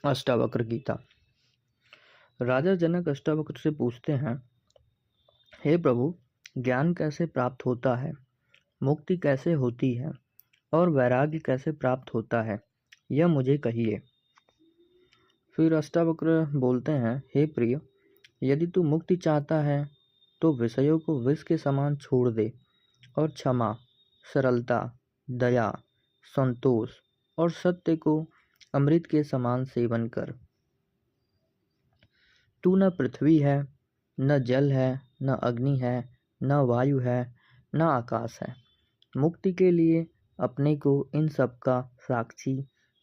अष्टावक्र गीता। राजा जनक अष्टावक्र से पूछते हैं, हे प्रभु, ज्ञान कैसे प्राप्त होता है, मुक्ति कैसे होती है और वैराग्य कैसे प्राप्त होता है, यह मुझे कहिए। फिर अष्टावक्र बोलते हैं, हे प्रिय, यदि तू मुक्ति चाहता है तो विषयों को विष के समान छोड़ दे और क्षमा, सरलता, दया, संतोष और सत्य को अमृत के समान सेवन कर। तू न पृथ्वी है, न जल है, न अग्नि है, न वायु है, न आकाश है। मुक्ति के लिए अपने को इन सब का साक्षी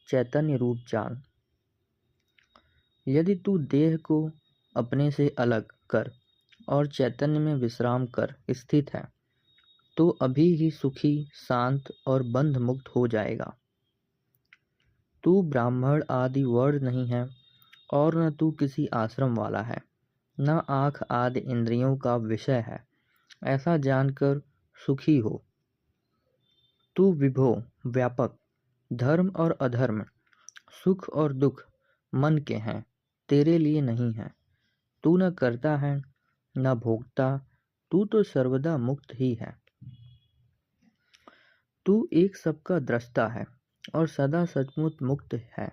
चैतन्य रूप जान। यदि तू देह को अपने से अलग कर और चैतन्य में विश्राम कर स्थित है तो अभी ही सुखी, शांत और बंध मुक्त हो जाएगा। तू ब्राह्मण आदि वर्ण नहीं है और न तू किसी आश्रम वाला है, न आँख आदि इंद्रियों का विषय है। ऐसा जानकर सुखी हो। तू विभो, व्यापक, धर्म और अधर्म, सुख और दुख मन के हैं, तेरे लिए नहीं है। तू न करता है न भोगता, तू तो सर्वदा मुक्त ही है। तू एक सबका दृष्टा है और सदा सचमुच मुक्त है।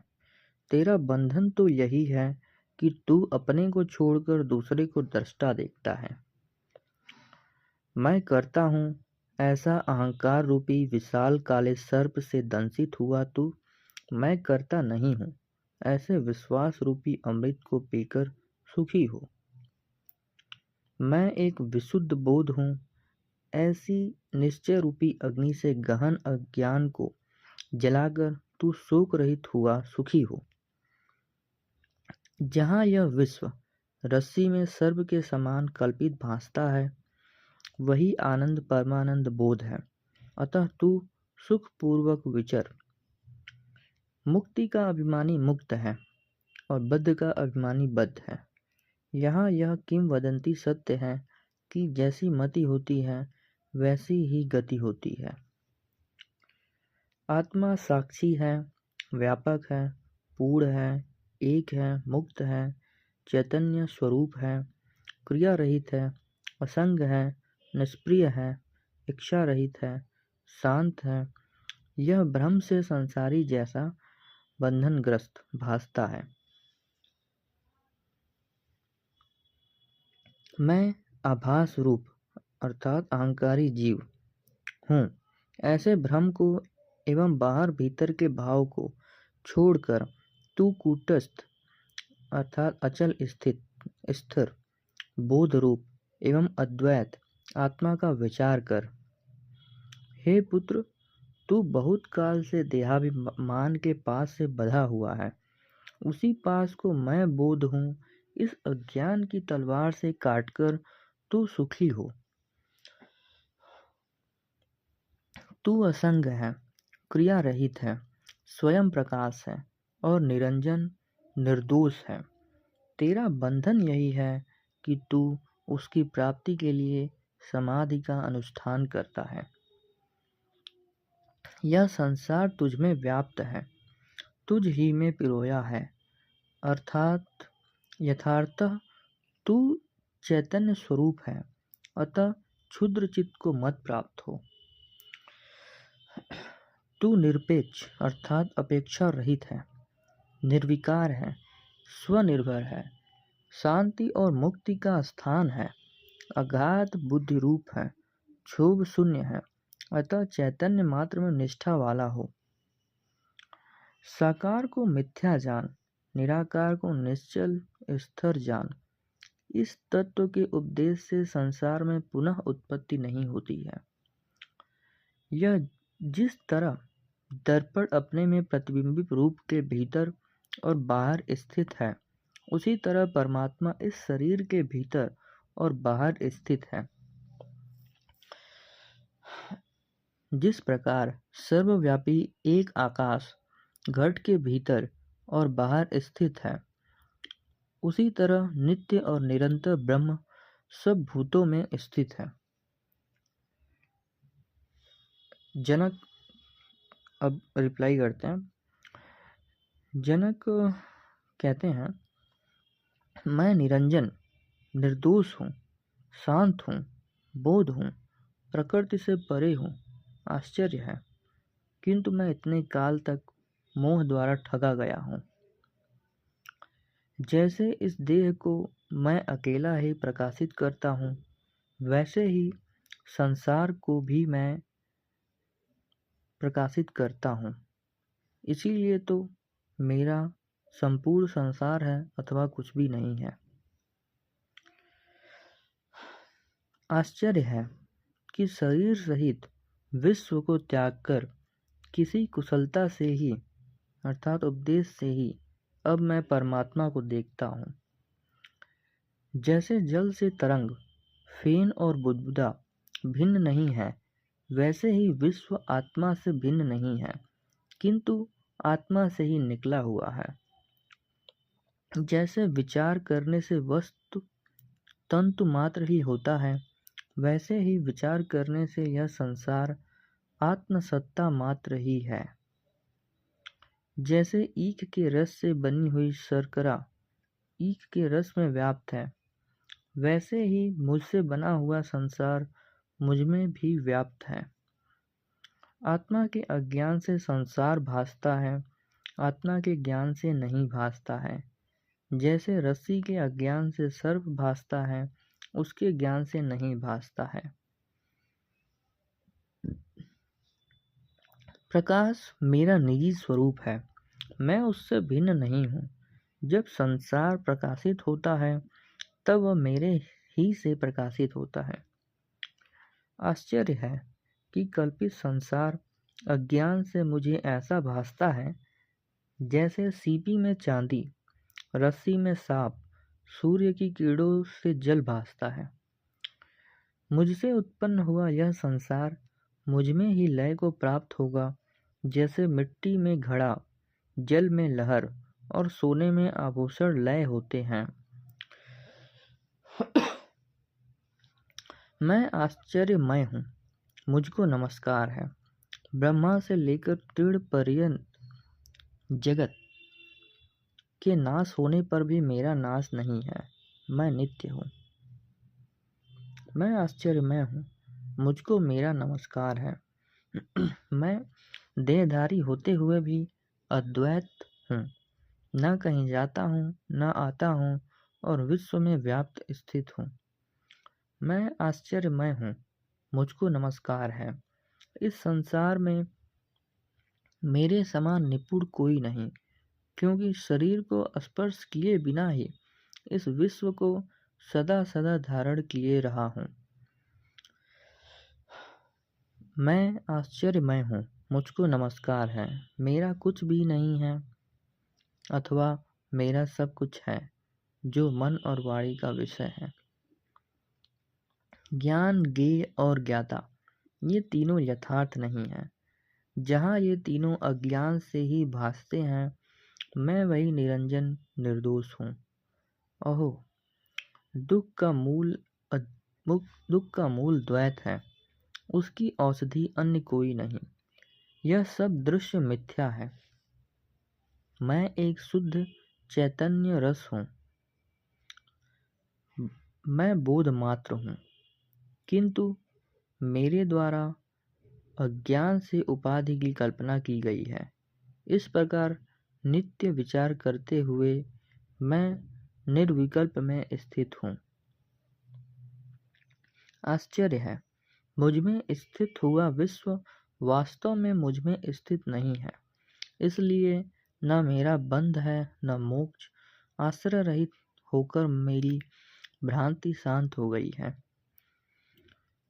तेरा बंधन तो यही है कि तू अपने को छोड़कर दूसरे को दृष्टा देखता है। मैं करता हूँ ऐसा अहंकार रूपी विशाल काले सर्प से दंशित हुआ तू मैं करता नहीं हूँ ऐसे विश्वास रूपी अमृत को पीकर सुखी हो। मैं एक विशुद्ध बोध हूँ ऐसी निश्चय रूपी अग्नि से गहन अज्ञान को जलाकर तू शोक रहित हुआ सुखी हो। जहाँ यह विश्व रस्सी में सर्प के समान कल्पित भासता है वही आनंद परमानंद बोध है। अतः तू सुख पूर्वक विचर। मुक्ति का अभिमानी मुक्त है और बद्ध का अभिमानी बद्ध है। यहाँ यह किंवदंती सत्य है कि जैसी मति होती है वैसी ही गति होती है। आत्मा साक्षी है, व्यापक है, पूर्ण है, एक है, मुक्त है, चैतन्य स्वरूप है, क्रिया रहित है, असंग है, निष्प्रिय है, इच्छा रहित है, शांत है। यह भ्रम से संसारी जैसा बंधनग्रस्त भासता है। मैं आभास रूप अर्थात अहंकारी जीव हूँ। ऐसे भ्रम को एवं बाहर भीतर के भाव को छोड़कर तू कूटस्थ अर्थात अचल स्थिर बोध रूप एवं अद्वैत आत्मा का विचार कर। हे पुत्र, तू बहुत काल से देहाभिमान के पास से बंधा हुआ है। उसी पास को मैं बोध हूँ इस अज्ञान की तलवार से काटकर तू सुखी हो। तू असंग है, क्रिया रहित है, स्वयं प्रकाश है और निरंजन निर्दोष है। तेरा बंधन यही है कि तू उसकी प्राप्ति के लिए समाधि का अनुष्ठान करता है। यह संसार तुझ में व्याप्त है, तुझ ही में पिरोया है। अर्थात यथार्थतः तू चैतन्य स्वरूप है। अतः क्षुद्र चित्त को मत प्राप्त हो। तू निरपेक्ष अर्थात अपेक्षा रहित है, निर्विकार है, स्वनिर्भर है, शांति और मुक्ति का स्थान है, अगाध बुद्धि रूप है, क्षोभ शून्य है। अतः चैतन्य मात्र में निष्ठा वाला हो। साकार को मिथ्या जान, निराकार को निश्चल स्थिर जान। इस तत्व के उपदेश से संसार में पुनः उत्पत्ति नहीं होती है। यह जिस तरह दर्पण अपने में प्रतिबिंबित रूप के भीतर और बाहर स्थित है उसी तरह परमात्मा इस शरीर के भीतर और बाहर स्थित है। जिस प्रकार सर्वव्यापी एक आकाश घट के भीतर और बाहर स्थित है उसी तरह नित्य और निरंतर ब्रह्म सब भूतों में स्थित है। जनक अब रिप्लाई करते हैं। जनक, कहते हैं, मैं निरंजन, निर्दोष हूँ, शांत हूँ, बोध हूँ, प्रकृति से परे हूँ। आश्चर्य है, किंतु मैं इतने काल तक मोह द्वारा ठगा गया हूँ। जैसे इस देह को मैं अकेला ही प्रकाशित करता हूँ, वैसे ही संसार को भी मैं प्रकाशित करता हूँ। इसीलिए तो मेरा संपूर्ण संसार है अथवा कुछ भी नहीं है। आश्चर्य है कि शरीर सहित विश्व को त्याग कर किसी कुशलता से ही अर्थात उपदेश से ही अब मैं परमात्मा को देखता हूँ। जैसे जल से तरंग, फेन और बुदबुदा भिन्न नहीं है, वैसे ही विश्व आत्मा से भिन्न नहीं है, किंतु आत्मा से ही निकला हुआ है। जैसे विचार करने से वस्तु तंतु मात्र ही होता है, वैसे ही विचार करने से यह संसार आत्मसत्ता मात्र ही है। जैसे ईख के रस से बनी हुई शर्करा ईख के रस में व्याप्त है, वैसे ही मुझसे बना हुआ संसार मुझमें भी व्याप्त है। आत्मा के अज्ञान से संसार भासता है, आत्मा के ज्ञान से नहीं भासता है। जैसे रस्सी के अज्ञान से सर्प भासता है, उसके ज्ञान से नहीं भासता है। प्रकाश मेरा निजी स्वरूप है, मैं उससे भिन्न नहीं हूँ। जब संसार प्रकाशित होता है, तब वह मेरे ही से प्रकाशित होता है। आश्चर्य है कि कल्पित संसार अज्ञान से मुझे ऐसा भासता है जैसे सीपी में चांदी, रस्सी में सांप, सूर्य की किरणों से जल भासता है। मुझसे उत्पन्न हुआ यह संसार मुझमें ही लय को प्राप्त होगा, जैसे मिट्टी में घड़ा, जल में लहर और सोने में आभूषण लय होते हैं। मैं आश्चर्यमय हूँ, मुझको नमस्कार है। ब्रह्मा से लेकर तीर्ण पर्यंत जगत के नाश होने पर भी मेरा नाश नहीं है, मैं नित्य हूँ। मैं आश्चर्यमय हूँ, मुझको मेरा नमस्कार है। मैं देहधारी होते हुए भी अद्वैत हूँ, न कहीं जाता हूँ, न आता हूँ और विश्व में व्याप्त स्थित हूँ। मैं आश्चर्यमय हूँ, मुझको नमस्कार है। इस संसार में मेरे समान निपुण कोई नहीं, क्योंकि शरीर को स्पर्श किए बिना ही इस विश्व को सदा सदा धारण किए रहा हूँ। मैं आश्चर्यमय हूँ, मुझको नमस्कार है। मेरा कुछ भी नहीं है अथवा मेरा सब कुछ है, जो मन और वाणी का विषय है। ज्ञान, ज्ञेय और ज्ञाता ये तीनों यथार्थ नहीं है। जहाँ ये तीनों अज्ञान से ही भासते हैं, मैं वही निरंजन निर्दोष हूँ। अहो, दुख का मूल द्वैत है, उसकी औषधि अन्य कोई नहीं। यह सब दृश्य मिथ्या है। मैं एक शुद्ध चैतन्य रस हूँ, मैं बोध मात्र हूँ, किंतु मेरे द्वारा अज्ञान से उपाधि की कल्पना की गई है। इस प्रकार नित्य विचार करते हुए मैं निर्विकल्प में स्थित हूँ। आश्चर्य है, मुझमें स्थित हुआ विश्व वास्तव में मुझमें स्थित नहीं है। इसलिए न मेरा बंध है न मोक्ष। आश्रय रहित होकर मेरी भ्रांति शांत हो गई है।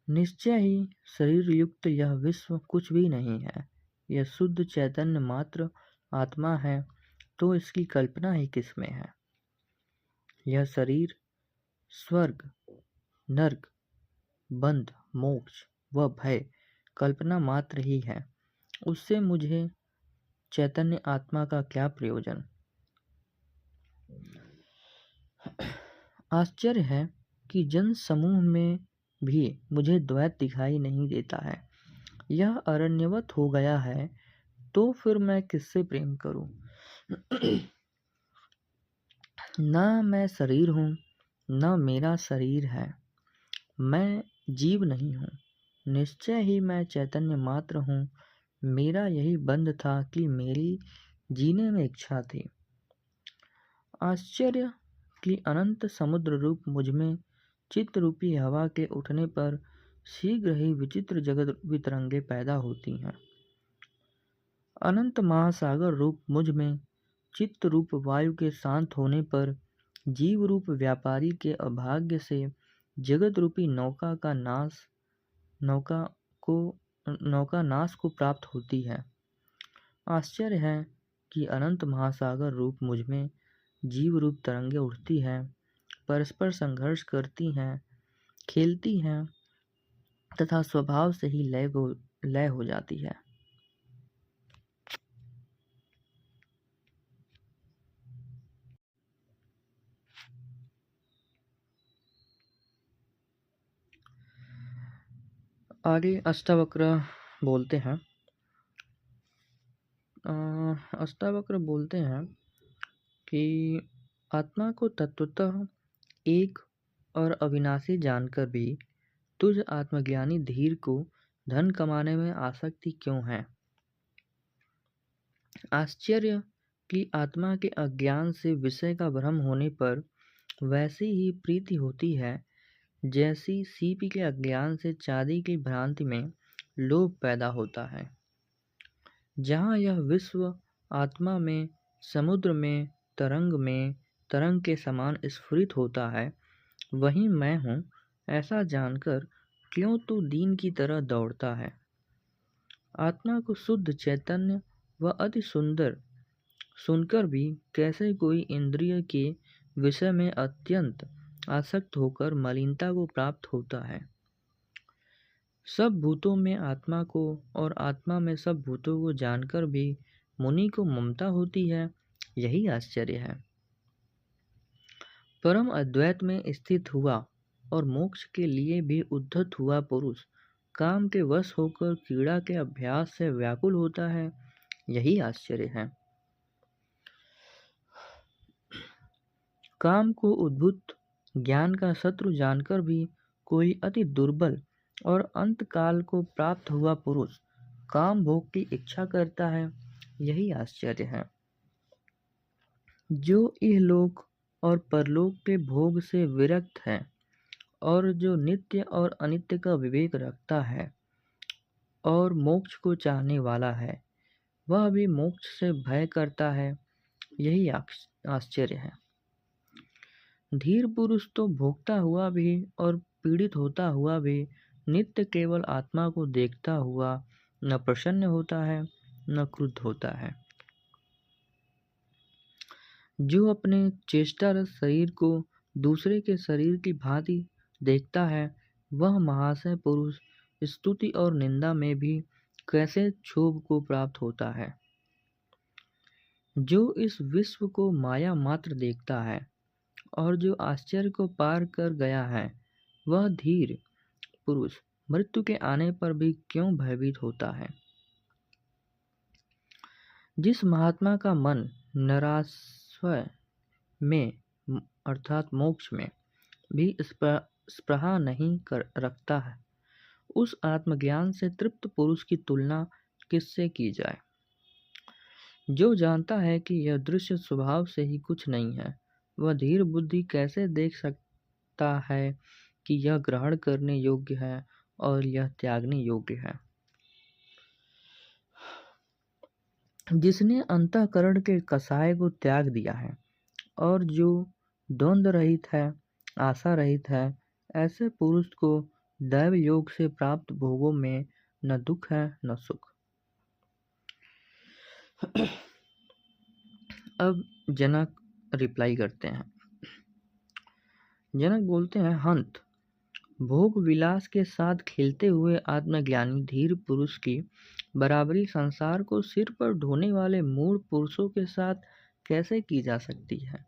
निश्चय ही शरीर युक्त यह विश्व कुछ भी नहीं है। यह शुद्ध चैतन्य मात्र आत्मा है, तो इसकी कल्पना ही किसमें है। यह शरीर स्वर्ग, नर्क, बंध, मोक्ष व भय कल्पना मात्र ही है। उससे मुझे चैतन्य आत्मा का क्या प्रयोजन। आश्चर्य है कि जन समूह में भी मुझे द्वैत दिखाई नहीं देता है। यह अरण्यवत हो गया है, तो फिर मैं किससे प्रेम करूं। न मैं शरीर हूँ न मेरा शरीर है, मैं जीव नहीं हूँ, निश्चय ही मैं चैतन्य मात्र हूँ। मेरा यही बंध था कि मेरी जीने में इच्छा थी। आश्चर्य की अनंत समुद्र रूप मुझमें चित्त रूपी हवा के उठने पर शीघ्र ही विचित्र जगत रूपी तरंगे पैदा होती हैं। अनंत महासागर रूप मुझ में चित्त रूप वायु के शांत होने पर जीव रूप व्यापारी के अभाग्य से जगत रूपी नौका को नौका नाश को प्राप्त होती है। आश्चर्य है कि अनंत महासागर रूप मुझ में जीव रूप तरंगे उठती हैं, परस्पर संघर्ष करती हैं, खेलती हैं तथा स्वभाव से ही लय हो जाती है। आगे अष्टावक्र बोलते हैं कि आत्मा को तत्वतः एक और अविनाशी जानकर भी तुझ आत्मज्ञानी धीर को धन कमाने में आसक्ति क्यों है। आश्चर्य कि आत्मा के अज्ञान से विषय का भ्रम होने पर वैसी ही प्रीति होती है जैसी सीपी के अज्ञान से चांदी की भ्रांति में लोभ पैदा होता है। जहाँ यह विश्व आत्मा में समुद्र में तरंग के समान स्फुरित होता है, वहीं मैं हूँ ऐसा जानकर क्यों तू दीन की तरह दौड़ता है। आत्मा को शुद्ध चैतन्य व अति सुंदर सुनकर भी कैसे कोई इंद्रिय के विषय में अत्यंत आसक्त होकर मलिनता को प्राप्त होता है। सब भूतों में आत्मा को और आत्मा में सब भूतों को जानकर भी मुनि को ममता होती है, यही आश्चर्य है। परम अद्वैत में स्थित हुआ और मोक्ष के लिए भी उद्धत हुआ पुरुष काम के वश होकर क्रीड़ा के अभ्यास से व्याकुल होता है, यही आश्चर्य है। काम को उद्भूत ज्ञान का शत्रु जानकर भी कोई अति दुर्बल और अंतकाल को प्राप्त हुआ पुरुष काम भोग की इच्छा करता है, यही आश्चर्य है। जो इहलोक और परलोक के भोग से विरक्त है और जो नित्य और अनित्य का विवेक रखता है और मोक्ष को चाहने वाला है, वह भी मोक्ष से भय करता है, यही आश्चर्य है। धीर पुरुष तो भोगता हुआ भी और पीड़ित होता हुआ भी नित्य केवल आत्मा को देखता हुआ न प्रसन्न होता है न क्रुद्ध होता है। जो अपने चेष्टारत शरीर को दूसरे के शरीर की भांति देखता है, वह महाशय पुरुष स्तुति और निंदा में भी कैसे क्षोभ को प्राप्त होता है। जो इस विश्व को माया मात्र देखता है और जो आश्चर्य को पार कर गया है, वह धीर पुरुष मृत्यु के आने पर भी क्यों भयभीत होता है। जिस महात्मा का मन नराश्वय में अर्थात मोक्ष में भी स्पृहा नहीं रखता है, उस आत्मज्ञान से तृप्त पुरुष की तुलना किससे की जाए। जो जानता है कि यह दृश्य स्वभाव से ही कुछ नहीं है, वह धीर बुद्धि कैसे देख सकता है कि यह ग्रहण करने योग्य है और यह त्यागने योग्य है। जिसने अंतःकरण के कसाय को त्याग दिया है और जो द्वंद्व रहित है, आशा रहित है, ऐसे पुरुष को दैव योग से प्राप्त भोगों में न दुख है न सुख। अब जनक रिप्लाई करते हैं। जनक बोलते हैं, हंत भोग विलास के साथ खेलते हुए आत्मज्ञानी धीर पुरुष की बराबरी संसार को सिर पर ढोने वाले मूढ़ पुरुषों के साथ कैसे की जा सकती है।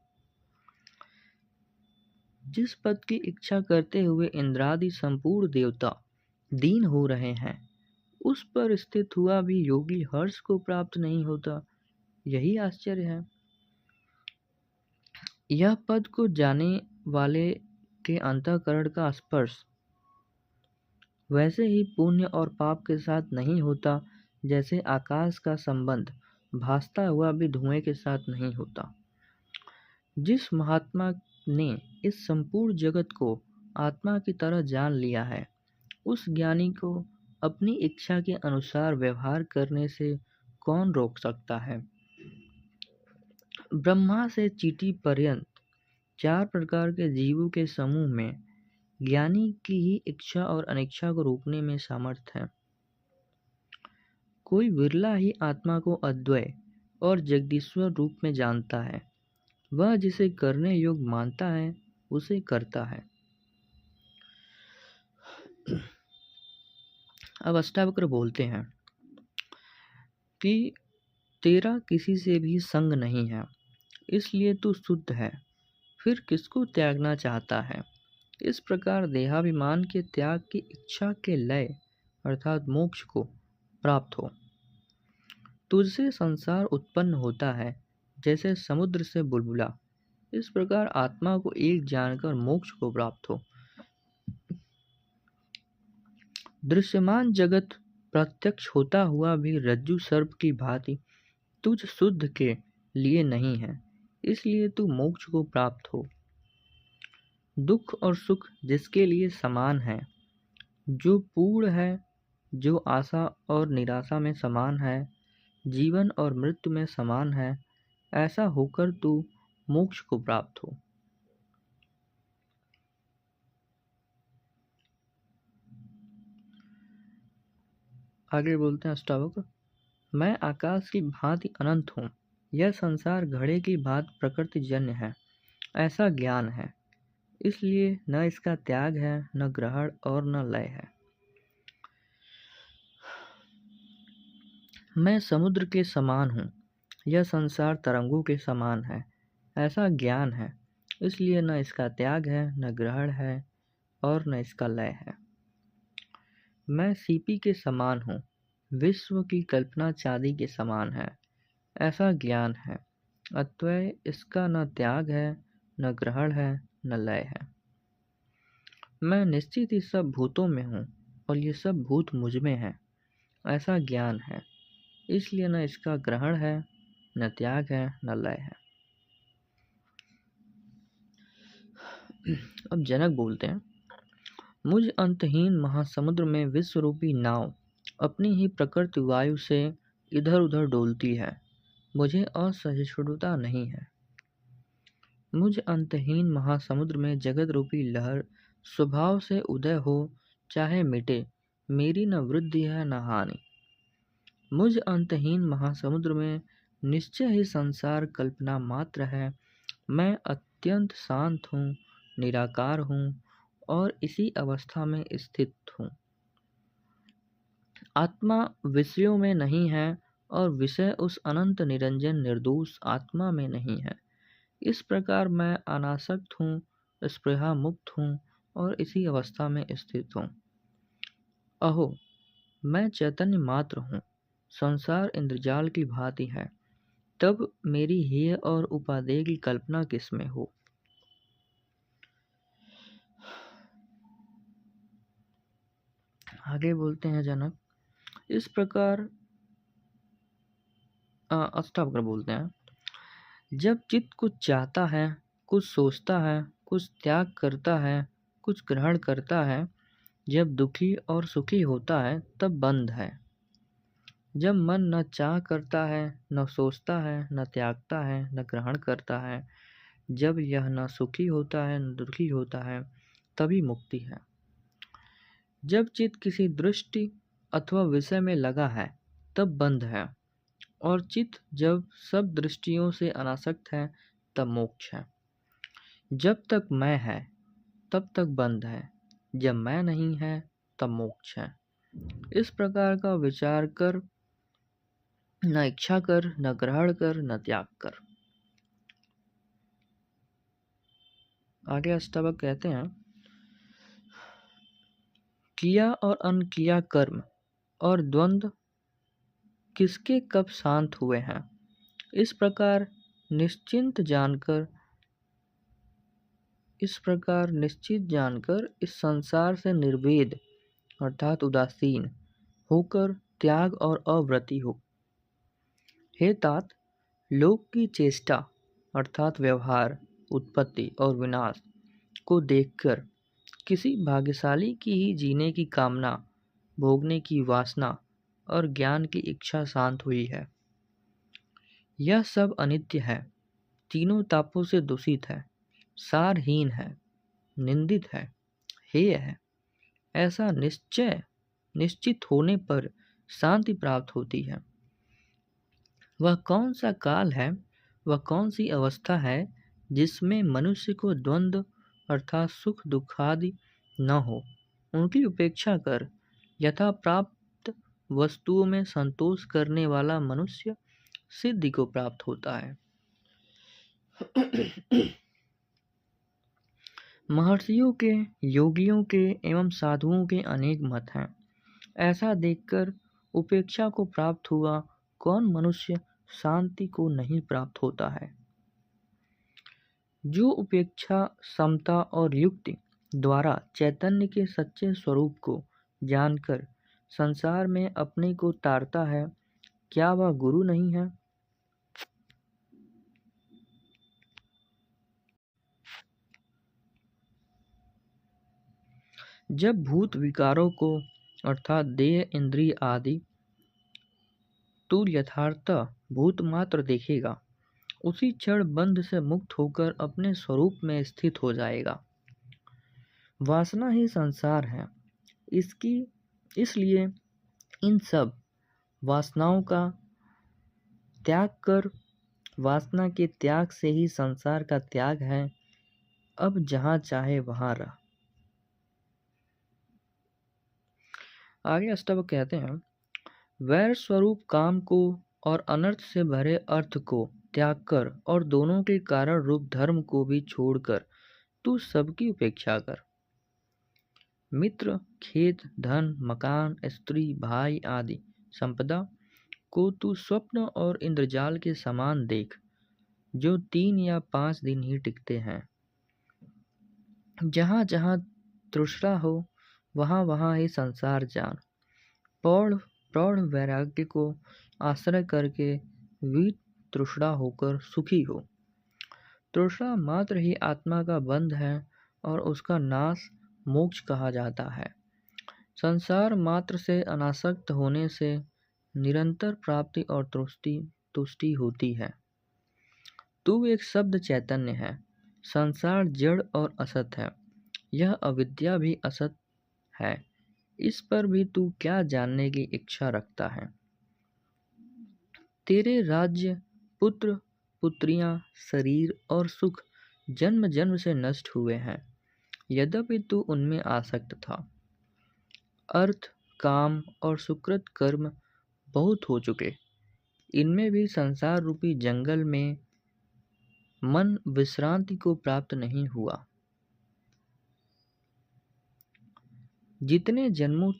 जिस पद की इच्छा करते हुए इंद्रादि संपूर्ण देवता दीन हो रहे हैं, उस पर स्थित हुआ भी योगी हर्ष को प्राप्त नहीं होता, यही आश्चर्य है। यह पद को जाने वाले के अंतःकरण का स्पर्श वैसे ही पुण्य और पाप के साथ नहीं होता जैसे आकाश का संबंध भासता हुआ भी धुएं के साथ नहीं होता। जिस महात्मा ने इस संपूर्ण जगत को आत्मा की तरह जान लिया है, उस ज्ञानी को अपनी इच्छा के अनुसार व्यवहार करने से कौन रोक सकता है। ब्रह्मा से चींटी पर्यंत 4 प्रकार के जीवों के समूह में ज्ञानी की ही इच्छा और अनिच्छा को रोकने में सामर्थ्य है। कोई विरला ही आत्मा को अद्वय और जगदीश्वर रूप में जानता है। वह जिसे करने योग्य मानता है उसे करता है। अब अष्टावक्र बोलते हैं कि तेरा किसी से भी संग नहीं है, इसलिए तू शुद्ध है, फिर किसको त्यागना चाहता है। इस प्रकार देहाभिमान के त्याग की इच्छा के लय अर्थात मोक्ष को प्राप्त हो। तुझसे संसार उत्पन्न होता है जैसे समुद्र से बुलबुला। इस प्रकार आत्मा को एक जानकर मोक्ष को प्राप्त हो। दृश्यमान जगत प्रत्यक्ष होता हुआ भी रज्जु सर्प की भांति तुझ शुद्ध के लिए नहीं है, इसलिए तू मोक्ष को प्राप्त हो। दुख और सुख जिसके लिए समान है, जो पूर्ण है, जो आशा और निराशा में समान है, जीवन और मृत्यु में समान है, ऐसा होकर तू मोक्ष को प्राप्त हो। आगे बोलते हैं अष्टावक्र, मैं आकाश की भांति अनंत हूँ। यह संसार घड़े की भांति प्रकृतिजन्य है, ऐसा ज्ञान है। इसलिए न इसका त्याग है, न ग्रहण और न लय है। मैं समुद्र के समान हूँ, यह संसार तरंगों के समान है, ऐसा ज्ञान है। इसलिए न इसका त्याग है, न ग्रहण है और न इसका लय है। मैं सीपी के समान हूँ, विश्व की कल्पना चांदी के समान है, ऐसा ज्ञान है। अतः इसका न त्याग है, न ग्रहण है, न लय है। मैं निश्चित ही सब भूतों में हूँ और ये सब भूत मुझ में हैं, ऐसा ज्ञान है। इसलिए न इसका ग्रहण है, न त्याग है, न लय है। अब जनक बोलते हैं, मुझ अंतहीन महासमुद्र में विश्वरूपी नाव अपनी ही प्रकृति वायु से इधर उधर डोलती है, मुझे असहिष्णुता नहीं है। मुझ अंतहीन महासमुद्र में जगत रूपी लहर स्वभाव से उदय हो चाहे मिटे, मेरी न वृद्धि है न हानि। मुझ अंतहीन महासमुद्र में निश्चय ही संसार कल्पना मात्र है। मैं अत्यंत शांत हूँ, निराकार हूँ और इसी अवस्था में स्थित हूँ। आत्मा विषयों में नहीं है और विषय उस अनंत निरंजन निर्दोष आत्मा में नहीं है। इस प्रकार मैं अनासक्त हूँ, स्पृहा मुक्त हूँ और इसी अवस्था में स्थित हूँ। अहो, मैं चैतन्य मात्र हूँ, संसार इंद्रजाल की भांति है, तब मेरी हेय और उपादेय की कल्पना किसमें हो। आगे बोलते हैं जनक, इस प्रकार अष्टावक्र बोलते हैं, जब चित्त कुछ चाहता है, कुछ सोचता है, कुछ त्याग करता है, कुछ ग्रहण करता है, जब दुखी और सुखी होता है तब बंध है। जब मन न चाह करता है, न सोचता है, न त्यागता है, न ग्रहण करता है, जब यह न सुखी होता है न दुखी होता है, तभी मुक्ति है। जब चित्त किसी दृष्टि अथवा विषय में लगा है तब बंध है, और चित्त जब सब दृष्टियों से अनासक्त है तब मोक्ष है। जब तक मैं है तब तक बंध है, जब मैं नहीं है तब मोक्ष है। इस प्रकार का विचार कर, न इच्छा कर, न ग्रहण कर, न त्याग कर। आगे अष्टावक्र कहते हैं, किया और अनकिया कर्म और द्वंद्व किसके कब शांत हुए हैं। इस प्रकार निश्चिंत जानकर इस प्रकार निश्चित जानकर इस संसार से निर्वेद अर्थात उदासीन होकर त्याग और अव्रति हो। हे तात, लोक की चेष्टा अर्थात व्यवहार, उत्पत्ति और विनाश को देखकर किसी भाग्यशाली की ही जीने की कामना, भोगने की वासना और ज्ञान की इच्छा शांत हुई है। यह सब अनित्य है, तीनों तापों से दूषित है, सारहीन है, निंदित है, हेय है। ऐसा निश्चित होने पर शांति प्राप्त होती है। वह कौन सा काल है, वह कौन सी अवस्था है जिसमें मनुष्य को द्वंद्व अर्थात सुख दुखादि न हो। उनकी उपेक्षा कर यथा प्राप्त वस्तुओं में संतोष करने वाला मनुष्य सिद्धि को प्राप्त होता है। महर्षियों के, योगियों के एवं साधुओं के अनेक मत हैं। ऐसा देखकर उपेक्षा को प्राप्त हुआ कौन मनुष्य शांति को नहीं प्राप्त होता है। जो उपेक्षा, समता और युक्ति द्वारा चैतन्य के सच्चे स्वरूप को जानकर संसार में अपने को तारता है, क्या वह गुरु नहीं है। जब भूत विकारों को अर्थात देह, इंद्रिय आदि तू यथार्थ भूत मात्र देखेगा, उसी क्षण बंध से मुक्त होकर अपने स्वरूप में स्थित हो जाएगा। वासना ही संसार है। इसलिए इन सब वासनाओं का त्याग कर, वासना के त्याग से ही संसार का त्याग है। अब जहाँ चाहे वहाँ रह। आगे अष्टावक्र कहते हैं, वैर स्वरूप काम को और अनर्थ से भरे अर्थ को त्याग कर और दोनों के कारण रूप धर्म को भी छोड़कर तू सबकी उपेक्षा कर। मित्र, खेत, धन, मकान, स्त्री, भाई आदि संपदा को तू स्वप्न और इंद्रजाल के समान देख, जो 3 या 5 दिन ही टिकते हैं। जहाँ जहाँ तृष्णा हो, वहाँ वहाँ ही संसार जान। प्रौढ़ वैराग्य को आश्रय करके वीत तृष्णा होकर सुखी हो। तृष्णा मात्र ही आत्मा का बंध है और उसका नाश मोक्ष कहा जाता है। संसार मात्र से अनासक्त होने से निरंतर प्राप्ति और तुष्टि होती है। तू एक शब्द चैतन्य है। संसार जड़ और असत है। यह अविद्या भी असत है। इस पर भी तू क्या जानने की इच्छा रखता है। तेरे राज्य, पुत्र, पुत्रियां, शरीर और सुख जन्म जन्म से नष्ट हुए हैं, यद्यपि तू उनमें आसक्त था। अर्थ, काम और सुकृत कर्म बहुत हो चुके। इनमें भी संसार रूपी जंगल में मन विश्रांति को प्राप्त नहीं हुआ। कितने जन्मों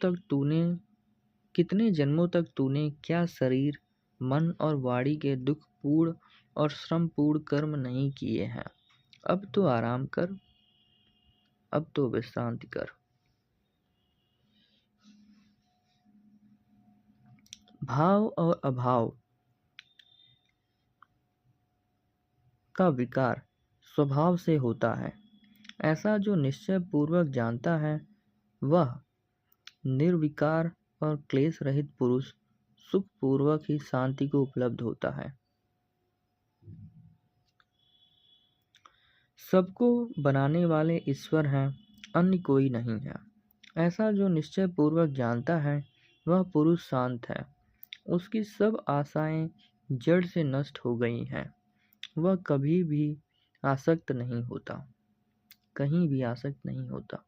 तक तूने क्या शरीर, मन और वाणी के दुखपूर्ण और श्रमपूर्ण कर्म नहीं किए हैं। अब तो आराम कर, अब तो विश्रांति कर। भाव और अभाव का विकार स्वभाव से होता है। ऐसा जो निश्चय पूर्वक जानता है, वह निर्विकार और क्लेश रहित पुरुष सुख पूर्वक ही शांति को उपलब्ध होता है। सबको बनाने वाले ईश्वर हैं, अन्य कोई नहीं है। ऐसा जो निश्चय पूर्वक जानता है, वह पुरुष शांत है। उसकी सब आशाएं जड़ से नष्ट हो गई हैं। वह कभी भी आसक्त नहीं होता, कहीं भी आसक्त नहीं होता।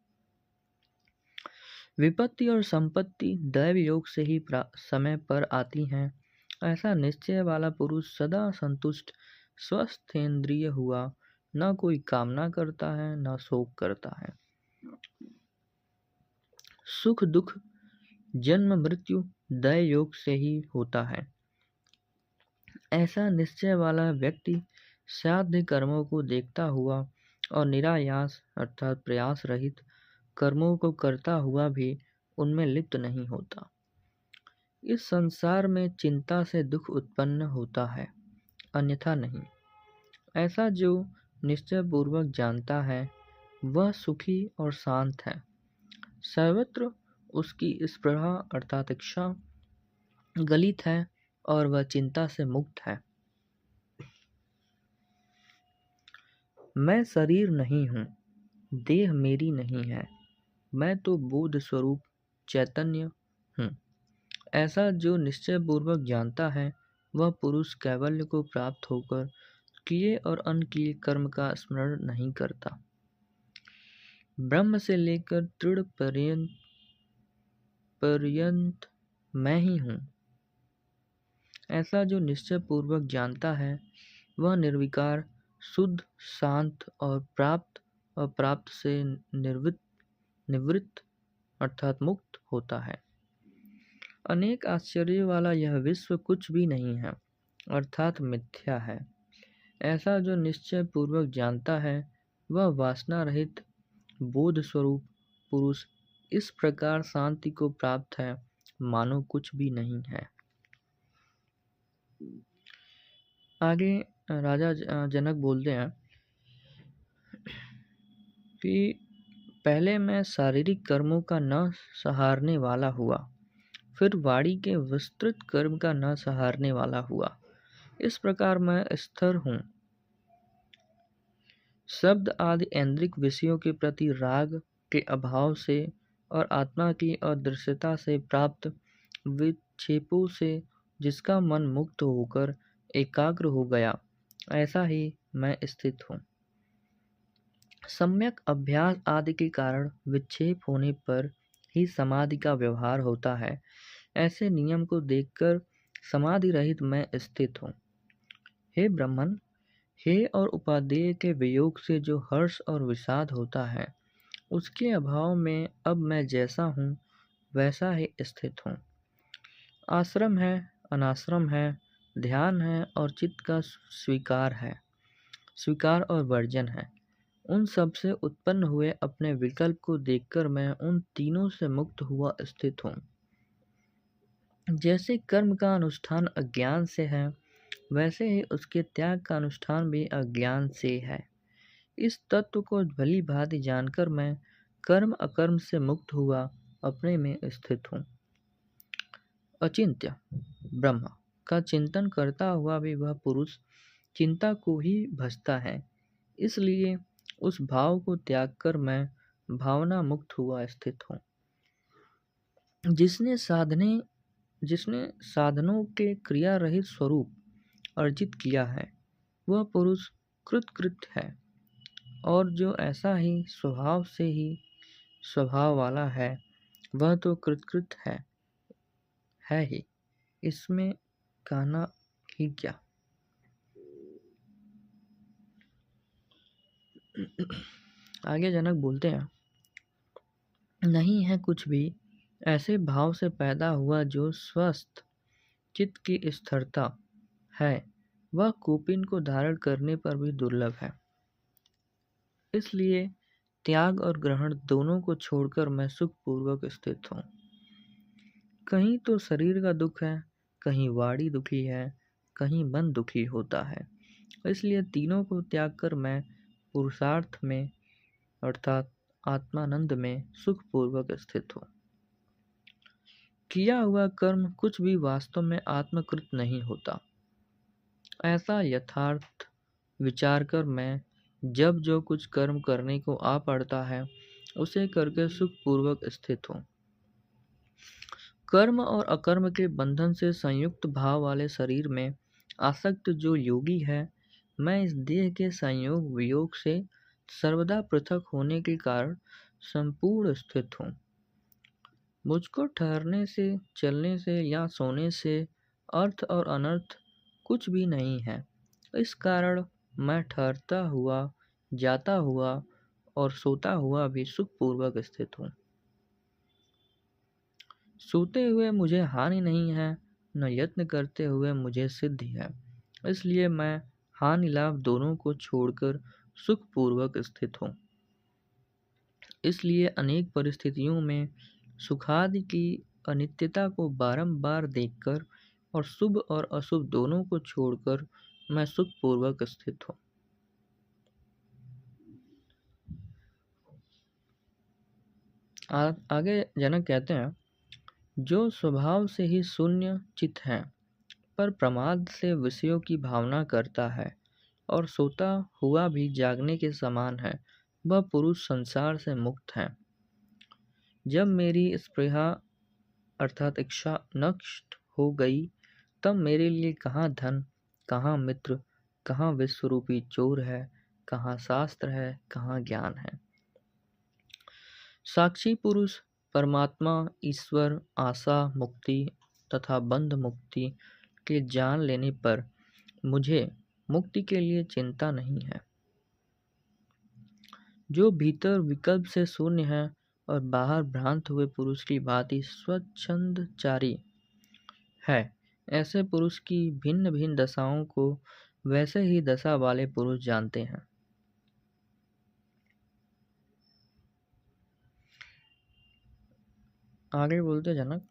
विपत्ति और संपत्ति दैव योग से ही समय पर आती हैं। ऐसा निश्चय वाला पुरुष सदा संतुष्ट, स्वस्थ इंद्रिय हुआ, न कोई कामना करता है, न शोक करता है। सुख दुख, जन्म मृत्यु दैव योग से ही होता है। ऐसा निश्चय वाला व्यक्ति साध्य कर्मों को देखता हुआ और निरायास अर्थात प्रयास रहित कर्मों को करता हुआ भी उनमें लिप्त नहीं होता। इस संसार में चिंता से दुख उत्पन्न होता है, अन्यथा नहीं। ऐसा जो निश्चय पूर्वक जानता है वह सुखी और शांत है। सर्वत्र उसकी स्पृहा अर्थात इच्छा गलित है और वह चिंता से मुक्त है। मैं शरीर नहीं हूँ, देह मेरी नहीं है, मैं तो बोध स्वरूप चैतन्य हूँ। ऐसा जो निश्चय पूर्वक जानता है वह पुरुष कैवल्य को प्राप्त होकर किए और अनकिए कर्म का स्मरण नहीं करता। ब्रह्म से लेकर दृढ़ पर्यंत मैं ही हूँ। ऐसा जो निश्चय पूर्वक जानता है वह निर्विकार, शुद्ध, शांत और प्राप्त अप्राप्त से निवृत्त अर्थात मुक्त होता है। अनेक आश्चर्य वाला यह विश्व कुछ भी नहीं है अर्थात मिथ्या है। ऐसा जो निश्चय पूर्वक जानता है वह वासना रहित बोध स्वरूप पुरुष इस प्रकार शांति को प्राप्त है मानो कुछ भी नहीं है। आगे राजा जनक बोलते हैं कि पहले मैं शारीरिक कर्मों का न सहारने वाला हुआ, फिर वाणी के विस्तृत कर्म का न सहारने वाला हुआ। इस प्रकार मैं स्थिर हूँ। शब्द आदि ऐन्द्रिक विषयों के प्रति राग के अभाव से और आत्मा की अदृश्यता से प्राप्त विक्षेपों से जिसका मन मुक्त होकर एकाग्र हो गया, ऐसा ही मैं स्थित हूँ। सम्यक अभ्यास आदि के कारण विक्षेप होने पर ही समाधि का व्यवहार होता है। ऐसे नियम को देखकर समाधि रहित मैं स्थित हूँ। हे ब्रह्मन, हे और उपादेय के वियोग से जो हर्ष और विषाद होता है, उसके अभाव में अब मैं जैसा हूँ वैसा ही स्थित हूँ। आश्रम है, अनाश्रम है, ध्यान है और चित्त का स्वीकार और वर्जन है। उन सब से उत्पन्न हुए अपने विकल्प को देखकर मैं उन तीनों से मुक्त हुआ स्थित हूँ। जैसे कर्म का अनुष्ठान अज्ञान से है, वैसे ही उसके त्याग का अनुष्ठान भी अज्ञान से है। इस तत्व को भली भांति जानकर मैं कर्म अकर्म से मुक्त हुआ अपने में स्थित हूँ। अचिंत्य ब्रह्म का चिंतन करता हुआ भी वह पुरुष चिंता को ही भजता है। इसलिए उस भाव को त्याग कर मैं भावना मुक्त हुआ स्थित हूँ। जिसने साधनों के क्रिया रहित स्वरूप अर्जित किया है वह पुरुष कृतकृत है, और जो ऐसा ही स्वभाव वाला है वह तो कृतकृत है ही। इसमें कहना ही क्या। आगे जनक बोलते हैं, नहीं है कुछ भी ऐसे भाव से पैदा हुआ जो स्वस्थ चित्त की स्थिरता है, वह कौपीन को धारण करने पर भी दुर्लभ है। इसलिए त्याग और ग्रहण दोनों को छोड़कर मैं सुखपूर्वक स्थित हूँ। कहीं तो शरीर का दुख है, कहीं वाणी दुखी है, कहीं मन दुखी होता है। इसलिए तीनों को त्याग कर मैं पुरुषार्थ में अर्थात आत्मानंद में सुखपूर्वक स्थित हूँ। किया हुआ कर्म कुछ भी वास्तव में आत्मकृत नहीं होता। ऐसा यथार्थ विचार कर मैं जब जो कुछ कर्म करने को आ पड़ता है उसे करके सुखपूर्वक स्थित हूँ। कर्म और अकर्म के बंधन से संयुक्त भाव वाले शरीर में आसक्त जो योगी है, मैं इस देह के संयोग वियोग से सर्वदा पृथक होने के कारण संपूर्ण स्थित हूँ। मुझको ठहरने से, चलने से या सोने से अर्थ और अनर्थ कुछ भी नहीं है। इस कारण मैं ठहरता हुआ, जाता हुआ और सोता हुआ भी सुखपूर्वक स्थित हूँ। सोते हुए मुझे हानि नहीं है, न यत्न करते हुए मुझे सिद्धि है। इसलिए मैं हानि लाभ दोनों को छोड़कर सुखपूर्वक स्थित हो। इसलिए अनेक परिस्थितियों में सुखादि की अनित्यता को बारंबार देखकर और शुभ और अशुभ दोनों को छोड़कर मैं सुखपूर्वक स्थित हूँ। आगे जनक कहते हैं, जो स्वभाव से ही शून्य चित्त है पर प्रमाद से विषयों की भावना करता है और सोता हुआ भी जागने के समान है, वह पुरुष संसार से मुक्त है। जब मेरी स्पृहा अर्थात इच्छा नष्ट हो गई, तब मेरे लिए कहाँ धन, कहाँ मित्र, कहाँ विश्वरूपी चोर है, कहाँ शास्त्र है, कहाँ ज्ञान है। साक्षी पुरुष परमात्मा, ईश्वर, आशा मुक्ति तथा बंध मुक्ति के जान लेने पर मुझे मुक्ति के लिए चिंता नहीं है। जो भीतर विकल्प से शून्य है और बाहर भ्रांत हुए पुरुष की भांति स्वच्छंदचारी है, ऐसे पुरुष की भिन्न भिन्न दशाओं को वैसे ही दशा वाले पुरुष जानते हैं। आगे बोलते जनक,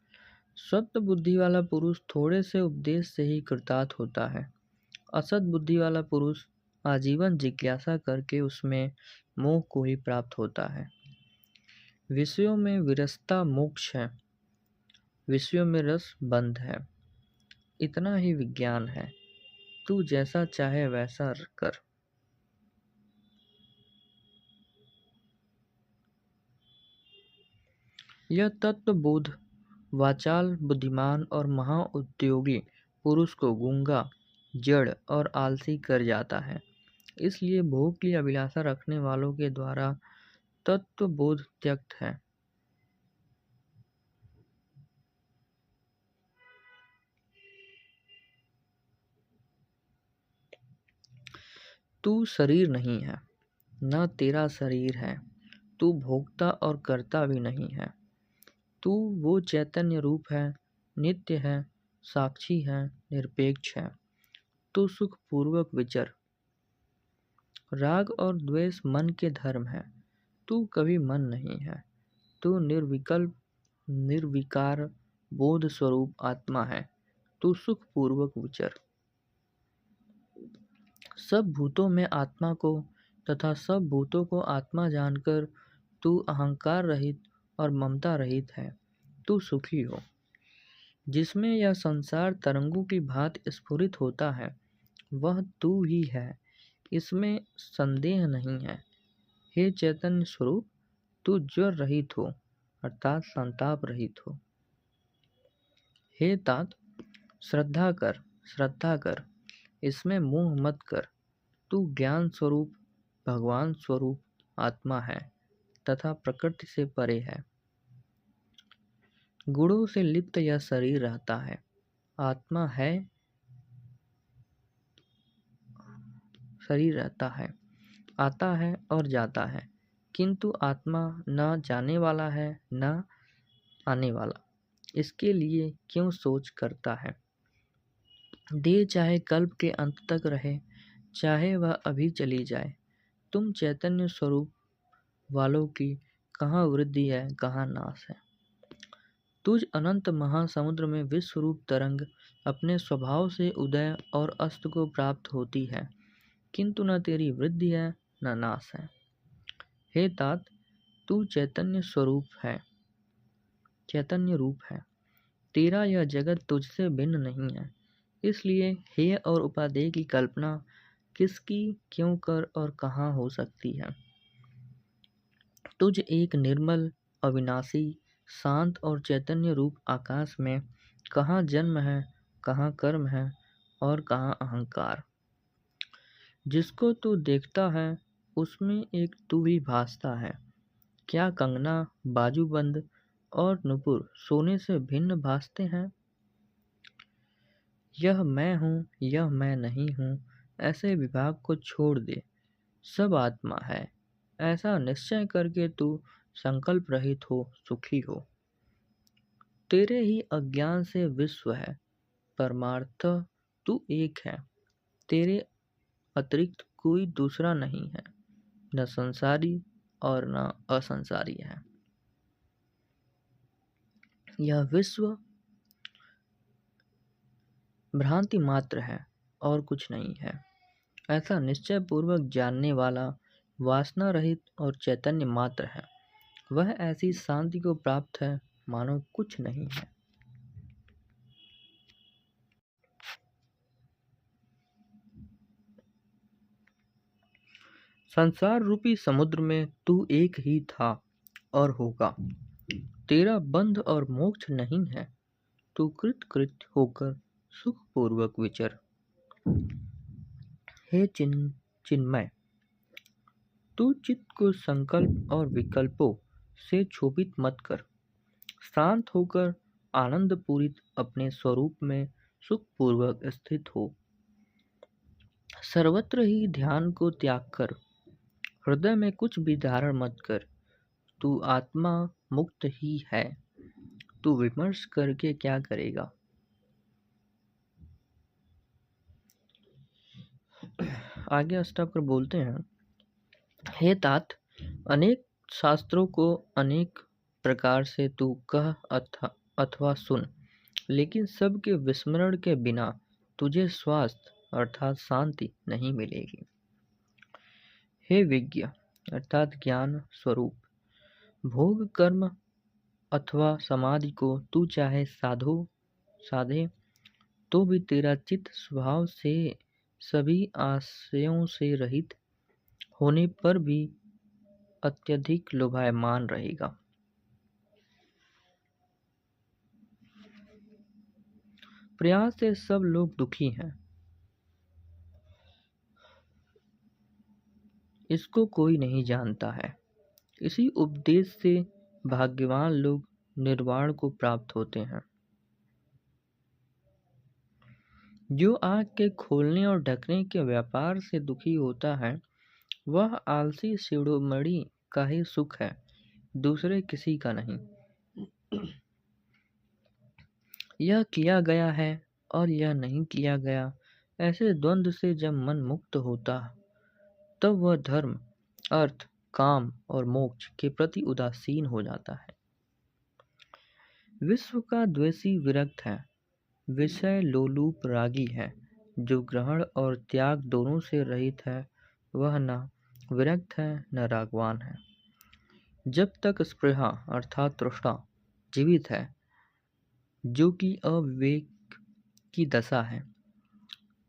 सत्य बुद्धि वाला पुरुष थोड़े से उपदेश से ही कृतार्थ होता है। असत बुद्धि वाला पुरुष आजीवन जिज्ञासा करके उसमें मोह को ही प्राप्त होता है। विषयों में विरसता मोक्ष है, विषयों में रस बंध है। इतना ही विज्ञान है। तू जैसा चाहे वैसा कर। यह तत्व बोध वाचाल बुद्धिमान और महाउद्योगी पुरुष को गूंगा, जड़ और आलसी कर जाता है। इसलिए भोग की अभिलाषा रखने वालों के द्वारा तत्व बोध त्यक्त है। तू शरीर नहीं है, न तेरा शरीर है। तू भोक्ता और कर्ता भी नहीं है। तू वो चैतन्य रूप है, नित्य है, साक्षी है, निरपेक्ष है। तू सुख पूर्वक विचर। राग और द्वेष मन के धर्म है। तू कभी मन नहीं है। तू निर्विकल्प निर्विकार बोध स्वरूप आत्मा है। तू सुख पूर्वक विचर। सब भूतों में आत्मा को तथा सब भूतों को आत्मा जानकर तू अहंकार रहित और ममता रहित है। तू सुखी हो। जिसमें यह संसार तरंगों की भांति स्फुरित होता है, वह तू ही है, इसमें संदेह नहीं है। हे चैतन्य स्वरूप, तू ज्वर रहित हो अर्थात संताप रहित हो। हे तात, श्रद्धा कर, इसमें मोह मत कर। तू ज्ञान स्वरूप भगवान स्वरूप आत्मा है तथा प्रकृति से परे है। गुणों से लिप्त यह शरीर रहता है। आत्मा है, शरीर रहता है, आता है और जाता है, किंतु आत्मा न जाने वाला है न आने वाला। इसके लिए क्यों सोच करता है। देह चाहे कल्प के अंत तक रहे, चाहे वह अभी चली जाए। तुम चैतन्य स्वरूप वालों की कहाँ वृद्धि है, कहाँ नाश है। तुझ अनंत महासमुद्र में विश्वरूप तरंग अपने स्वभाव से उदय और अस्त को प्राप्त होती है, किंतु न तेरी वृद्धि है न नाश है। हे तात, तू चैतन्य रूप है। तेरा यह जगत तुझसे भिन्न नहीं है। इसलिए हेय और उपादेय की कल्पना किसकी, क्यों कर और कहाँ हो सकती है। तुझ एक निर्मल, अविनाशी, शांत और चैतन्य रूप आकाश में कहाँ जन्म है, कहाँ कर्म है और कहाँ अहंकार। जिसको तू देखता है उसमें एक तू ही भासता है। क्या कंगना, बाजूबंद और नुपुर सोने से भिन्न भासते हैं। यह मैं हूँ, यह मैं नहीं हूँ, ऐसे विभाग को छोड़ दे। सब आत्मा है, ऐसा निश्चय करके तू संकल्प रहित हो, सुखी हो। तेरे ही अज्ञान से विश्व है, परमार्थ तू एक है। तेरे अतिरिक्त कोई दूसरा नहीं है। न संसारी और न असंसारी है। यह विश्व भ्रांति मात्र है और कुछ नहीं है। ऐसा निश्चय पूर्वक जानने वाला वासना रहित और चैतन्य मात्र है। वह ऐसी शांति को प्राप्त है मानो कुछ नहीं है। संसार रूपी समुद्र में तू एक ही था और होगा। तेरा बंध और मोक्ष नहीं है। तू कृत होकर सुख पूर्वक विचर। हे चिन्मय, तू चित्त को संकल्प और विकल्पों से क्षोभित मत कर। शांत होकर आनंद पूरित अपने स्वरूप में सुख पूर्वक स्थित हो। सर्वत्र ही ध्यान को त्याग कर। हृदय में कुछ भी धारण मत कर। तू आत्मा मुक्त ही है। तू विमर्श करके क्या करेगा। आगे अष्टावक्र बोलते हैं, हे तात, अनेक शास्त्रों को अनेक प्रकार से तू कह अथवा सुन, लेकिन सबके विस्मरण के बिना तुझे स्वास्थ्य अर्थात शांति नहीं मिलेगी। हे विज्ञ अर्थात ज्ञान स्वरूप, भोग कर्म अथवा समाधि को तू चाहे साधे तो भी तेरा चित्त स्वभाव से सभी आशयों से रहित होने पर भी अत्यधिक लोभायमान रहेगा। प्रयास से सब लोग दुखी हैं, इसको कोई नहीं जानता है। इसी उपदेश से भाग्यवान लोग निर्वाण को प्राप्त होते हैं। जो आँख के खोलने और ढकने के व्यापार से दुखी होता है, वह आलसी शिरोमणि का ही सुख है, दूसरे किसी का नहीं। यह किया गया है और यह नहीं किया गया, ऐसे द्वंद्व से जब मन मुक्त होता, तब वह धर्म, अर्थ, काम और मोक्ष के प्रति उदासीन हो जाता है। विश्व का द्वेषी विरक्त है, विषय लोलुप रागी है। जो ग्रहण और त्याग दोनों से रहित है, वह न विरक्त है न रागवान है। जब तक स्पृहा अर्थात तृष्णा जीवित है, जो कि अविवेक की दशा है,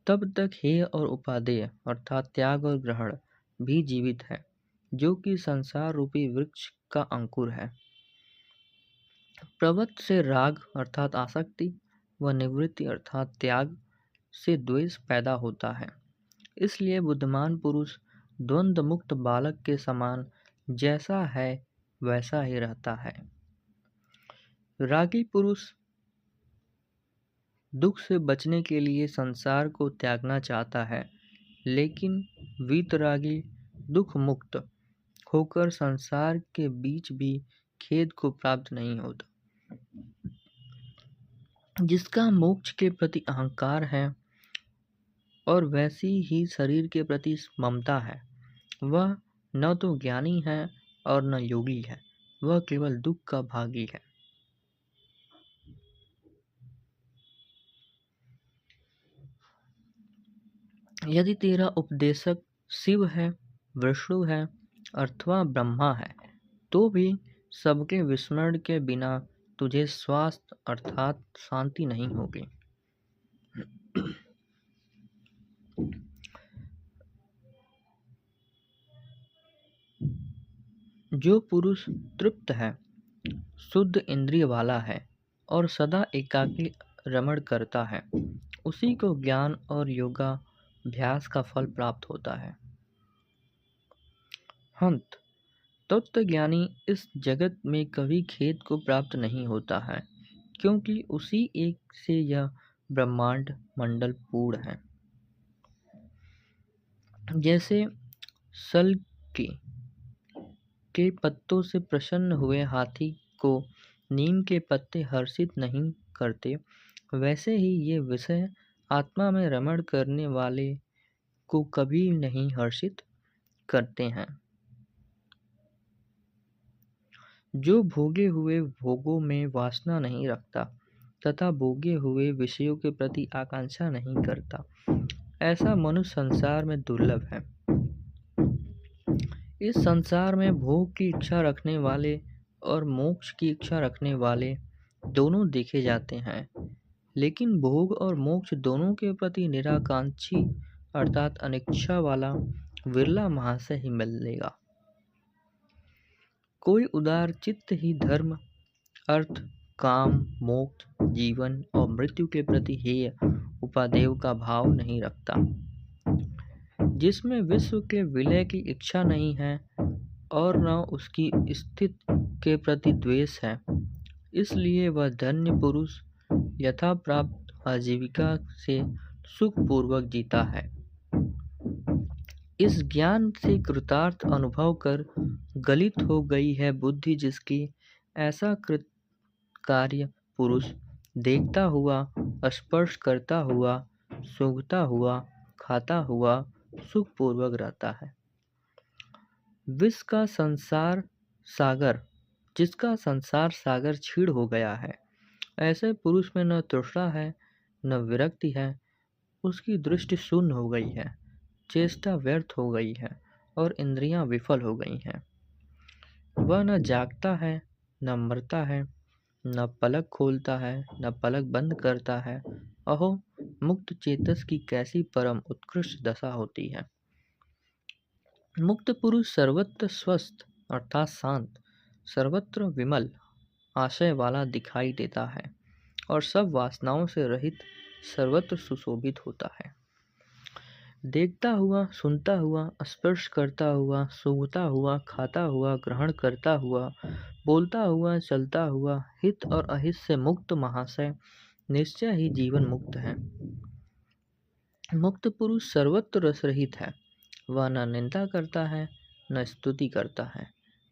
तब तक हेय और उपादेय अर्थात त्याग और ग्रहण भी जीवित है, जो कि संसार रूपी वृक्ष का अंकुर है। प्रवृत्त से राग अर्थात आसक्ति व निवृत्ति अर्थात त्याग से द्वेष पैदा होता है। इसलिए बुद्धिमान पुरुष द्वंद्व मुक्त बालक के समान जैसा है वैसा ही रहता है। रागी पुरुष दुख से बचने के लिए संसार को त्यागना चाहता है, लेकिन वीतरागी दुख मुक्त होकर संसार के बीच भी खेद को प्राप्त नहीं होता। जिसका मोक्ष के प्रति अहंकार है और वैसी ही शरीर के प्रति ममता है, वह न तो ज्ञानी है और न योगी है, वह केवल दुख का भागी है। यदि तेरा उपदेशक शिव है, विष्णु है अथवा ब्रह्मा है, तो भी सबके विस्मरण के बिना तुझे स्वास्थ्य अर्थात शांति नहीं होगी। जो पुरुष तृप्त है, शुद्ध इंद्रिय वाला है और सदा एकाकी रमण करता है, उसी को ज्ञान और योगाभ्यास का फल प्राप्त होता है। हंत तत्वज्ञानी इस जगत में कभी खेद को प्राप्त नहीं होता है, क्योंकि उसी एक से यह ब्रह्मांड मंडल पूर्ण है। जैसे सल के पत्तों से प्रसन्न हुए हाथी को नीम के पत्ते हर्षित नहीं करते, वैसे ही ये विषय आत्मा में रमण करने वाले को कभी नहीं हर्षित करते हैं। जो भोगे हुए भोगों में वासना नहीं रखता तथा भोगे हुए विषयों के प्रति आकांक्षा नहीं करता, ऐसा मनुष्य संसार में दुर्लभ है। इस संसार में भोग की इच्छा रखने वाले और मोक्ष की इच्छा रखने वाले दोनों देखे जाते हैं, लेकिन भोग और मोक्ष दोनों के प्रति निराकांक्षी अर्थात अनिच्छा वाला विरला महाशय ही मिलेगा। कोई उदार चित्त ही धर्म, अर्थ, काम, मोक्ष, जीवन और मृत्यु के प्रति हेय उपादेय का भाव नहीं रखता। जिसमें विश्व के विलय की इच्छा नहीं है और न उसकी स्थिति के प्रति द्वेष है, इसलिए वह धन्य पुरुष यथा प्राप्त आजीविका से सुखपूर्वक जीता है। इस ज्ञान से कृतार्थ अनुभव कर गलित हो गई है बुद्धि जिसकी, ऐसा कृत कार्य पुरुष देखता हुआ, स्पर्श करता हुआ, सूंघता हुआ, खाता हुआ सुखपूर्वक रहता है। विश्व का संसार सागर, जिसका संसार सागर क्षीण हो गया है, ऐसे पुरुष में न तृष्णा है न विरक्ति है। उसकी दृष्टि शून्य हो गई है, चेष्टा व्यर्थ हो गई है और इंद्रियां विफल हो गई हैं। वह न जागता है न मरता है, न पलक खोलता है न पलक बंद करता है। अहो, मुक्त चेतस की कैसी परम उत्कृष्ट दशा होती है। मुक्त पुरुष सर्वत्र स्वस्थ अर्थात शांत, सर्वत्र विमल आशय वाला दिखाई देता है और सब वासनाओं से रहित सर्वत्र सुशोभित होता है। देखता हुआ, सुनता हुआ, स्पर्श करता हुआ, सूंघता हुआ, खाता हुआ, ग्रहण करता हुआ, बोलता हुआ, चलता हुआ, हित और अहित से मुक्त महाशय निश्चय ही जीवन मुक्त है। मुक्त पुरुष सर्वत्र रसरहित है। वह न निंदा करता है न स्तुति करता है,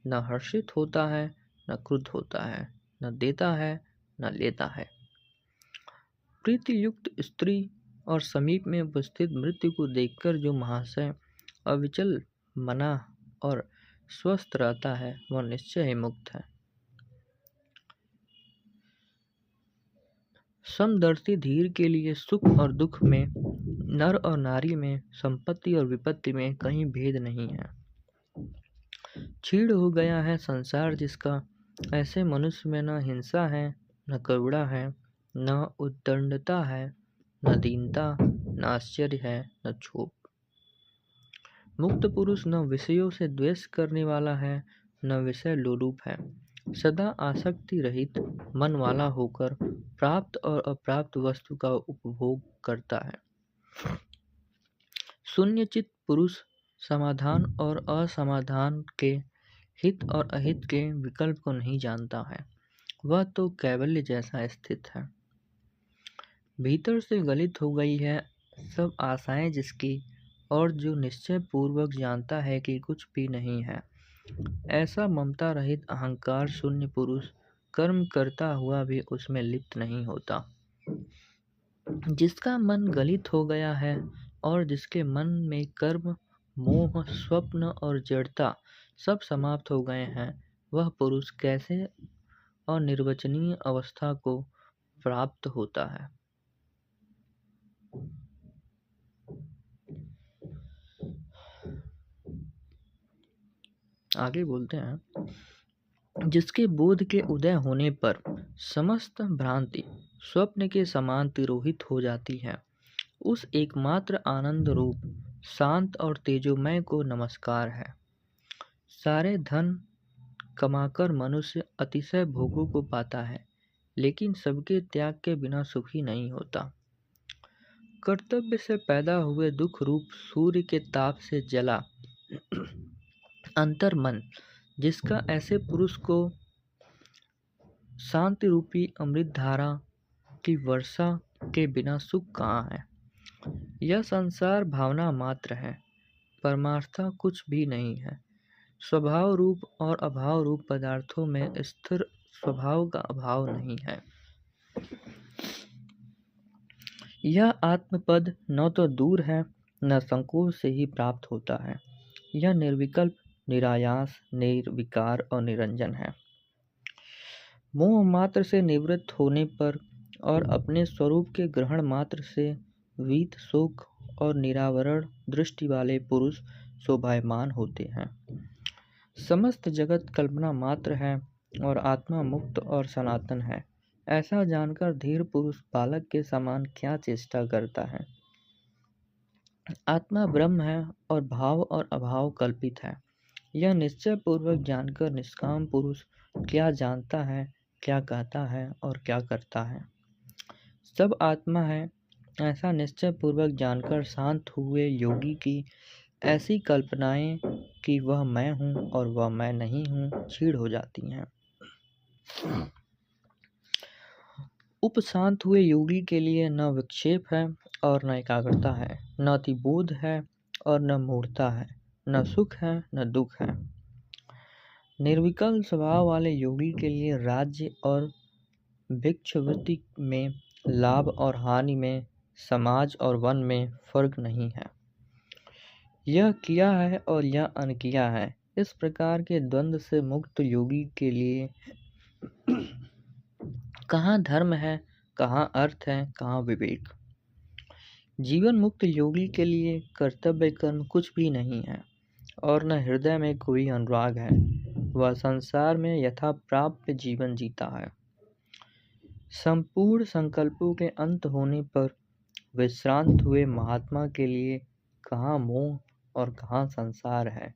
न हर्षित होता है न क्रुद्ध होता है, न देता है न लेता है। प्रीतियुक्त स्त्री और समीप में उपस्थित मृत्यु को देखकर जो महाशय अविचल मना और स्वस्थ रहता है, वह निश्चय ही मुक्त है। समदर्शी धीर के लिए सुख और दुख में, नर और नारी में, संपत्ति और विपत्ति में कहीं भेद नहीं है। क्षीण हो गया है संसार जिसका, ऐसे मनुष्य में न हिंसा है न करुणा है, न उद्दंडता है न दीनता, न आश्चर्य है न क्षोभ। मुक्त पुरुष न विषयों से द्वेष करने वाला है न विषय लोलुप है, सदा आसक्ति रहित मन वाला होकर प्राप्त और अप्राप्त वस्तु का उपभोग करता है। शून्यचित्त पुरुष समाधान और असमाधान के, हित और अहित के विकल्प को नहीं जानता है। वह तो कैवल्य जैसा स्थित है। भीतर से गलित हो गई है सब आशाएं जिसकी, और जो निश्चय पूर्वक जानता है कि कुछ भी नहीं है, ऐसा ममता रहित अहंकार शून्य पुरुष कर्म करता हुआ भी उसमें लिप्त नहीं होता। जिसका मन गलित हो गया है और जिसके मन में कर्म, मोह, स्वप्न और जड़ता सब समाप्त हो गए हैं, वह पुरुष कैसे अनिर्वचनीय अवस्था को प्राप्त होता है। आगे बोलते हैं, जिसके बोध के उदय होने पर समस्त भ्रांति स्वप्न के समान तिरोहित हो जाती है, उस एकमात्र आनंद रूप शांत और तेजोमय को नमस्कार है। सारे धन कमाकर मनुष्य अतिशय भोगों को पाता है, लेकिन सबके त्याग के बिना सुखी नहीं होता। कर्तव्य से पैदा हुए दुख रूप सूर्य के ताप से जला अंतर मन, जिसका ऐसे पुरुष को शांति रूपी अमृत धारा की वर्षा के बिना सुख कहाँ है। यह संसार भावना मात्र है, परमार्थ कुछ भी नहीं है। स्वभाव रूप और अभाव रूप पदार्थों में स्थिर स्वभाव का अभाव नहीं है। यह आत्मपद न तो दूर है न संकोच से ही प्राप्त होता है। यह निर्विकल्प, निरायास, निर्विकार और निरंजन है। मोह मात्र से निवृत्त होने पर और अपने स्वरूप के ग्रहण मात्र से वीत सुख और निरावरण दृष्टि वाले पुरुष शोभायमान होते हैं। समस्त जगत कल्पना मात्र है और आत्मा मुक्त और सनातन है। ऐसा जानकर धीर पुरुष बालक के समान क्या चेष्टा करता है। आत्मा ब्रह्म है और भाव और अभाव कल्पित है। यह निश्चय पूर्वक जानकर निष्काम पुरुष क्या जानता है, क्या कहता है और क्या करता है। सब आत्मा है ऐसा निश्चय पूर्वक जानकर शांत हुए योगी की ऐसी कल्पनाएं कि वह मैं हूँ और वह मैं नहीं हूँ क्षीण हो जाती हैं। उपशांत हुए योगी के लिए न विक्षेप है और न एकाग्रता है, न अतिबोध है और न मूढ़ता है, न सुख है न दुख है। निर्विकल्प स्वभाव वाले योगी के लिए राज्य और भिक्षुवृत्ति में, लाभ और हानि में, समाज और वन में फर्क नहीं है। यह किया है और यह अनकिया है। इस प्रकार के द्वंद्व से मुक्त योगी के लिए कहाँ धर्म है, कहाँ अर्थ है, कहाँ विवेक। जीवन मुक्त योगी के लिए कर्तव्य कर्म कुछ भी नहीं है और न हृदय में कोई अनुराग है। वह संसार में यथा प्राप्य जीवन जीता है। संपूर्ण संकल्पों के अंत होने पर विश्रांत हुए महात्मा के लिए कहाँ मोह और कहाँ संसार है,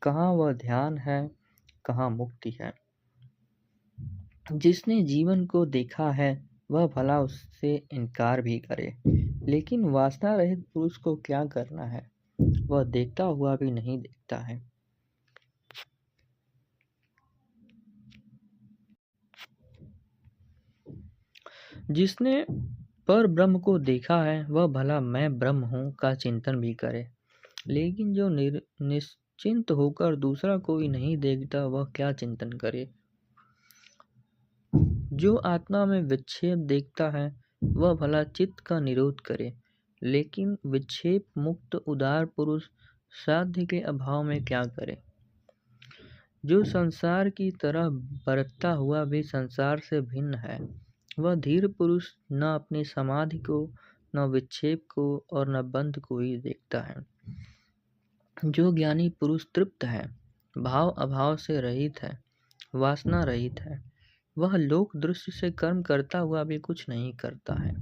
कहाँ वह ध्यान है, कहाँ मुक्ति है। जिसने जीवन को देखा है वह भला उससे इनकार भी करे, लेकिन वासना रहित पुरुष को क्या करना है, वह देखता हुआ भी नहीं देखता है। जिसने पर ब्रह्म को देखा है वह भला मैं ब्रह्म हूँ का चिंतन भी करे, लेकिन जो निश्चिंत होकर दूसरा कोई नहीं देखता वह क्या चिंतन करे। जो आत्मा में विक्षेप देखता है वह भला चित्त का निरोध करे, लेकिन विक्षेप मुक्त उदार पुरुष साध्य के अभाव में क्या करे। जो संसार की तरह बरतता हुआ भी संसार से भिन्न है, वह धीर पुरुष न अपनी समाधि को, न विक्षेप को और न बंध को ही देखता है। जो ज्ञानी पुरुष तृप्त है, भाव अभाव से रहित है, वासना रहित है, वह लोक दृष्टि से कर्म करता हुआ भी कुछ नहीं करता है।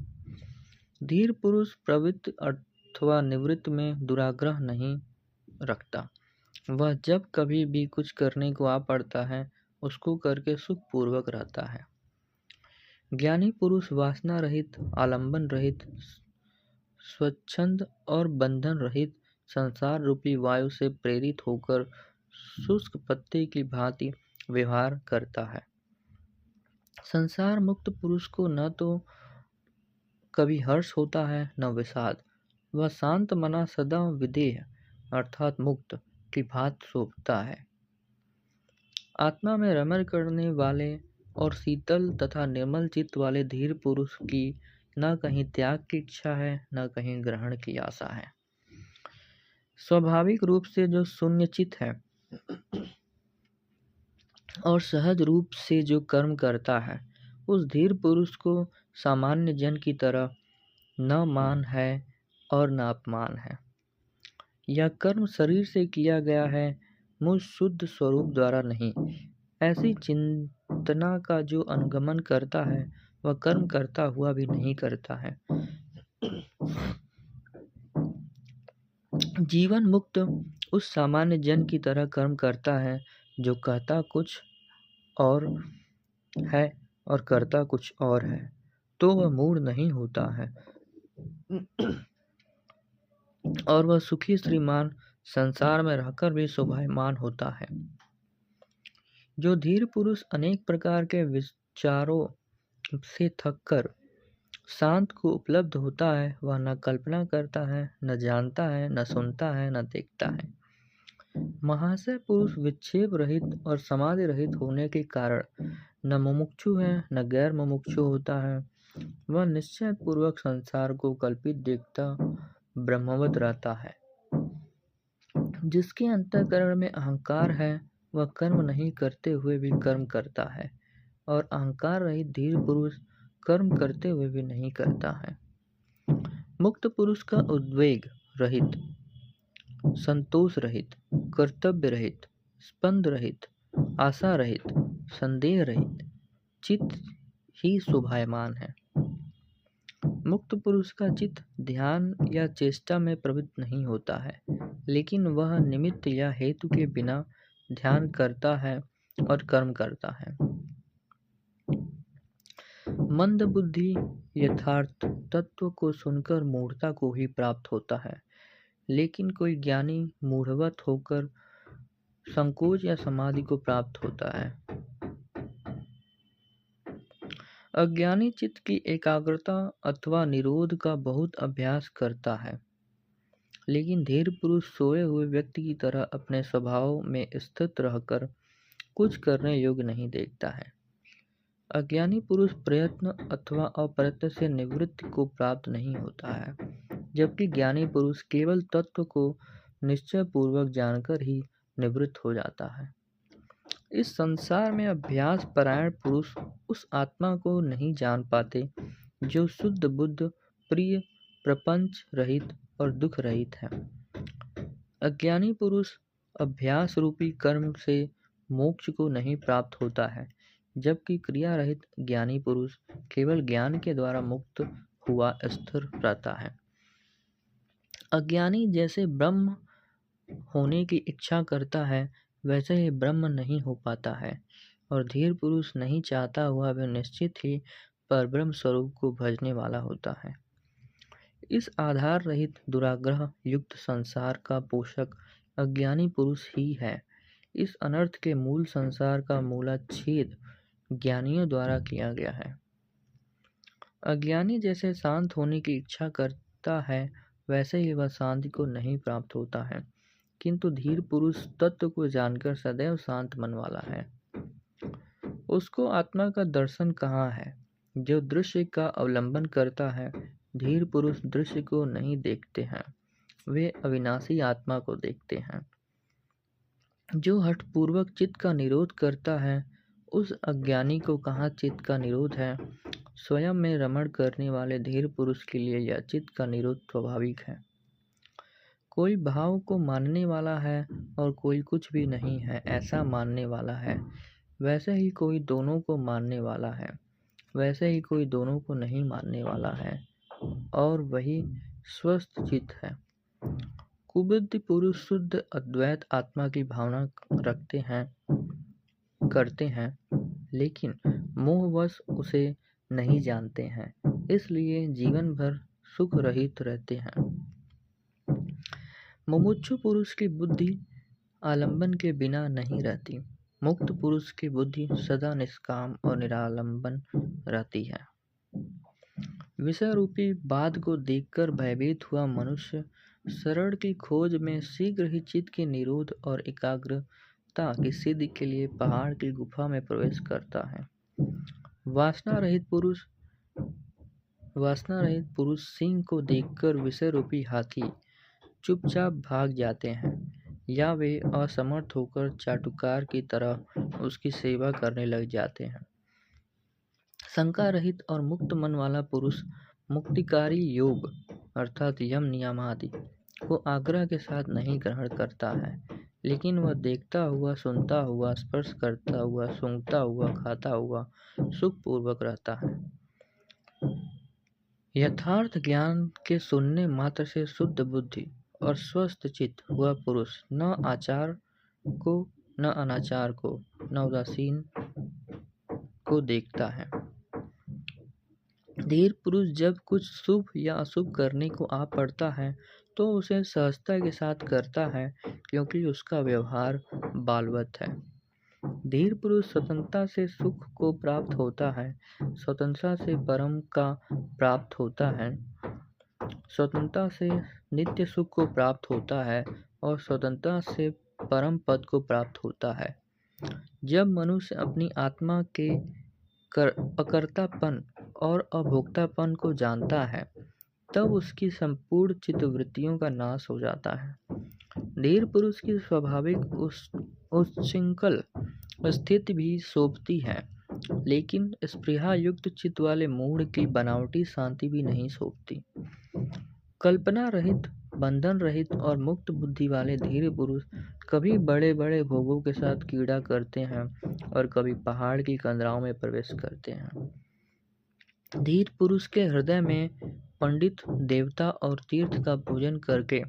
धीर पुरुष प्रवृत्त अथवा निवृत्त में दुराग्रह नहीं रखता। वह जब कभी भी कुछ करने को आ पड़ता है उसको करके सुख पूर्वक रहता है। ज्ञानी पुरुष वासना रहित, आलंबन रहित, स्वच्छंद और बंधन रहित संसार रूपी वायु से प्रेरित होकर शुष्क पत्ते की भांति व्यवहार करता है। संसार मुक्त पुरुष को न तो कभी हर्ष होता है न विषाद। वह शांत मना सदा विदेह अर्थात मुक्त की भांति शोभता है। आत्मा में रमण करने वाले और शीतल तथा निर्मल चित्त वाले धीर पुरुष की न कहीं त्याग की इच्छा है न कहीं ग्रहण की आशा है। स्वाभाविक रूप से जो शून्य चित्त है और सहज रूप से जो कर्म करता है, उस धीर पुरुष को सामान्य जन की तरह न मान है और न अपमान है। यह कर्म शरीर से किया गया है, मुझ शुद्ध स्वरूप द्वारा नहीं। ऐसी चिंतना का जो अनुगमन करता है वह कर्म करता हुआ भी नहीं करता है। जीवन मुक्त उस सामान्य जन की तरह कर्म करता है जो कहता कुछ और है और करता कुछ और है, तो वह मूढ़ नहीं होता है और वह सुखी श्रीमान संसार में रहकर भी शोभायमान होता है। जो धीर पुरुष अनेक प्रकार के विचारों से थककर शांत को उपलब्ध होता है, वह न कल्पना करता है, न जानता है, न सुनता है, न देखता है। महाशय पुरुष विक्षेप रहित और समाधि रहित होने के कारण न मुमुक्षु है न गैर मुमुक्षु होता है। वह निश्चय पूर्वक संसार को कल्पित देखता ब्रह्मवत रहता है। जिसके अंतःकरण में अहंकार है वह कर्म नहीं करते हुए भी कर्म करता है। और अहंकार रहित धीर पुरुष कर्म करते हुए भी नहीं करता है। मुक्त पुरुष का उद्वेग रहित, संतोष रहित, कर्तव्य रहित, स्पंद रहित, आशा रहित, संदेह रहित चित्त ही शोभायमान है। मुक्त पुरुष का चित्त ध्यान या चेष्टा में प्रवृत्त नहीं होता है, लेकिन वह निमित्त या हेतु के बिना ध्यान करता है और कर्म करता है। मंद बुद्धि यथार्थ तत्व को सुनकर मूढ़ता को ही प्राप्त होता है, लेकिन कोई ज्ञानी मूढ़वत होकर संकोच या समाधि को प्राप्त होता है। अज्ञानी चित्त की एकाग्रता अथवा निरोध का बहुत अभ्यास करता है, लेकिन धीर पुरुष सोए हुए व्यक्ति की तरह अपने स्वभाव में स्थित रहकर कुछ करने योग्य नहीं देखता है। अज्ञानी पुरुष प्रयत्न अथवा अप्रयत्न से निवृत्ति को प्राप्त नहीं होता है, जबकि ज्ञानी पुरुष केवल तत्व को निश्चय पूर्वक जानकर ही निवृत्त हो जाता है। इस संसार में अभ्यास परायण पुरुष उस आत्मा को नहीं जान पाते जो शुद्ध बुद्ध, प्रिय, प्रपंच रहित और दुख रहित है। अज्ञानी पुरुष अभ्यास रूपी कर्म से मोक्ष को नहीं प्राप्त होता है, जबकि क्रिया रहित ज्ञानी पुरुष केवल ज्ञान के द्वारा मुक्त हुआ स्थिर रहता है। अज्ञानी जैसे ब्रह्म होने की इच्छा करता है, वैसे ही ब्रह्म नहीं हो पाता है, और धीर पुरुष नहीं चाहता हुआ भी निश्चित ही परब्रह्म स्वरूप को भजने वाला होता है। इस आधार रहित दुराग्रह युक्त संसार का पोषक अज्ञानी पुरुष ही है। इस अनर्थ के मूल संसार का मूलाच्छेद ज्ञानियों द्वारा किया गया है। अज्ञानी जैसे शांत होने की इच्छा करता है, वैसे ही वह शांति को नहीं प्राप्त होता है, किंतु धीर पुरुष तत्व को जानकर सदैव शांत मन वाला है। उसको आत्मा का दर्शन कहाँ है? जो दृश्य का अवलंबन करता है, धीर पुरुष दृश्य को नहीं देखते हैं, वे अविनाशी आत्मा को देखते हैं। जो हठपूर्वक चित्त का निरोध करता है, उस अज्ञानी को कहाँ चित्त का निरोध है? स्वयं में रमण करने वाले धीर पुरुष के लिए यह चित्त का निरोध स्वाभाविक है। कोई भाव को मानने वाला है और कोई कुछ भी नहीं है ऐसा मानने वाला है, वैसे ही कोई दोनों को मानने वाला है, वैसे ही कोई दोनों को नहीं मानने वाला है, और वही स्वस्थ चित्त है। कुबुद्धि पुरुष शुद्ध अद्वैत आत्मा की भावना करते हैं, लेकिन मोहवश उसे नहीं जानते हैं, इसलिए जीवन भर सुख रहित रहते हैं। मुमुक्षु पुरुष की बुद्धि आलंबन के बिना नहीं रहती। मुक्त पुरुष की बुद्धि सदा निष्काम और निरालंबन रहती है। विषय रूपी बाध को देखकर भयभीत हुआ मनुष्य शरण की खोज में शीघ्र ही चित्त के निरोध और एकाग्रता की सिद्धि के लिए पहाड़ की गुफा में प्रवेश करता है। वासना रहित पुरुष सिंह को देखकर विषय रूपी हाथी चुपचाप भाग जाते हैं, या वे असमर्थ होकर चाटुकार की तरह उसकी सेवा करने लग जाते हैं। शंका रहित और मुक्त मन वाला पुरुष मुक्तिकारी योग अर्थात यम नियम आदि को आग्रह के साथ नहीं ग्रहण करता है, लेकिन वह देखता हुआ, सुनता हुआ, स्पर्श करता हुआ, सूंघता हुआ, खाता हुआ सुखपूर्वक रहता है। यथार्थ ज्ञान के सुनने मात्र से शुद्ध बुद्धि और स्वस्थ चित्त हुआ पुरुष न आचार को, न अनाचार को, न उदासीन को देखता है। धीर पुरुष जब कुछ शुभ या अशुभ करने को आ पड़ता है तो उसे सहजता के साथ करता है, क्योंकि उसका व्यवहार बालवत है। धीर पुरुष स्वतंत्रता से सुख को प्राप्त होता है, स्वतंत्रता से परम का प्राप्त होता है, स्वतंत्रता से नित्य सुख को प्राप्त होता है और स्वतंत्रता से परम पद को प्राप्त होता है। जब मनुष्य अपनी आत्मा के अकर्तापन और अभोक्तापन को जानता है, तब उसकी संपूर्ण चित्तवृत्तियों का नाश हो जाता है। धीर पुरुष की स्वाभाविक उच्छृंखल स्थिति भी शोभती है, लेकिन स्पृहा युक्त चित्त वाले मूढ़ की बनावटी शांति भी नहीं सौंपती। कल्पना रहित, बंधन रहित और मुक्त बुद्धि वाले धीर पुरुष कभी बड़े बड़े भोगों के साथ क्रीड़ा करते हैं और कभी पहाड़ की कंदराओं में प्रवेश करते हैं। धीर पुरुष के हृदय में पंडित, देवता और तीर्थ का पूजन करके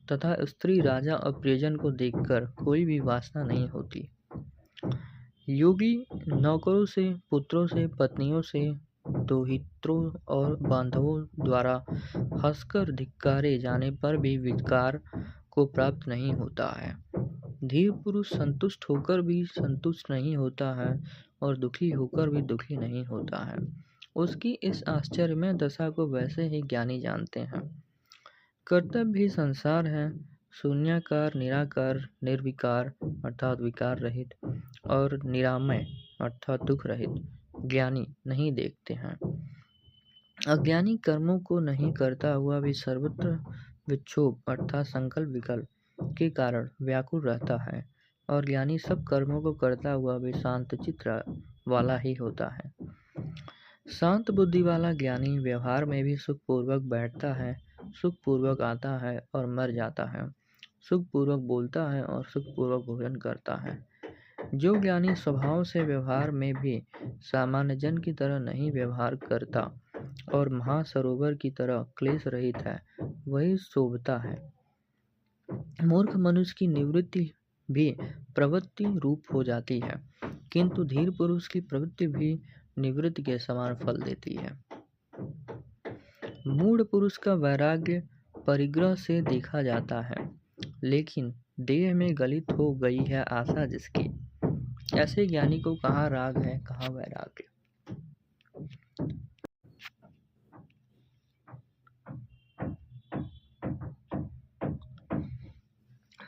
तथा स्त्री, राजा और प्रियजन को देखकर कोई भी वासना नहीं होती। योगी नौकरों से, पुत्रों से, पत्नियों से, दोहित्रों और बांधवों द्वारा हंसकर धिक्कारे जाने पर भी विकार को प्राप्त नहीं होता है। धीर पुरुष संतुष्ट होकर भी संतुष्ट नहीं होता है और दुखी होकर भी दुखी नहीं होता है। उसकी इस आश्चर्यमय दशा को वैसे ही ज्ञानी जानते हैं। कर्तव्य ही संसार है, शून्याकार, निराकार, निर्विकार अर्थात विकार रहित और निरामय अर्थात दुख रहित ज्ञानी नहीं देखते हैं। अज्ञानी कर्मों को नहीं करता हुआ भी सर्वत्र विक्षोभ अर्थात संकल्प विकल्प के कारण व्याकुल रहता है और ज्ञानी सब कर्मों को करता हुआ भी शांत चित्त वाला ही होता है। शांत बुद्धि वाला ज्ञानी व्यवहार में भी सुखपूर्वक बैठता है, सुखपूर्वक आता है और मर जाता है, सुखपूर्वक बोलता है और सुखपूर्वक भोजन करता है। जो ज्ञानी स्वभाव से व्यवहार में भी सामान्य जन की तरह नहीं व्यवहार करता और महासरोवर की तरह क्लेश रहित है, वही शोभता है। मूर्ख मनुष्य की निवृत्ति भी प्रवृत्ति रूप हो जाती है, किंतु धीर पुरुष की प्रवृत्ति भी निवृत्ति के समान फल देती है। मूढ़ पुरुष का वैराग्य परिग्रह से देखा जाता है, लेकिन देह में गलित हो गई है आशा जिसकी, ऐसे ज्ञानी को कहाँ राग है, कहाँ वैराग्य।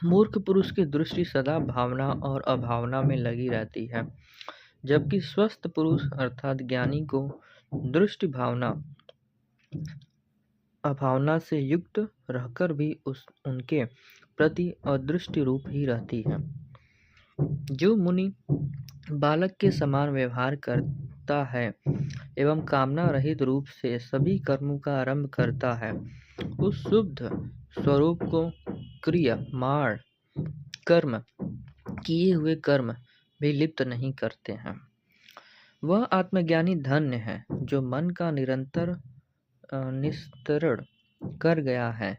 मूर्ख पुरुष की दृष्टि सदा भावना और अभावना में लगी रहती है, जबकि स्वस्थ पुरुष अर्थात ज्ञानी को दृष्टि भावना अभावना से युक्त रहकर भी उनके प्रति अदृष्टि रूप ही रहती है। जो मुनि बालक के समान व्यवहार करता है एवं कामना रहित रूप से सभी कर्मों का आरंभ करता है, उस शुद्ध स्वरूप को क्रियमाण कर्म किए हुए कर्म भी लिप्त नहीं करते हैं। वह आत्मज्ञानी धन्य है जो मन का निरंतर निस्तरण कर गया है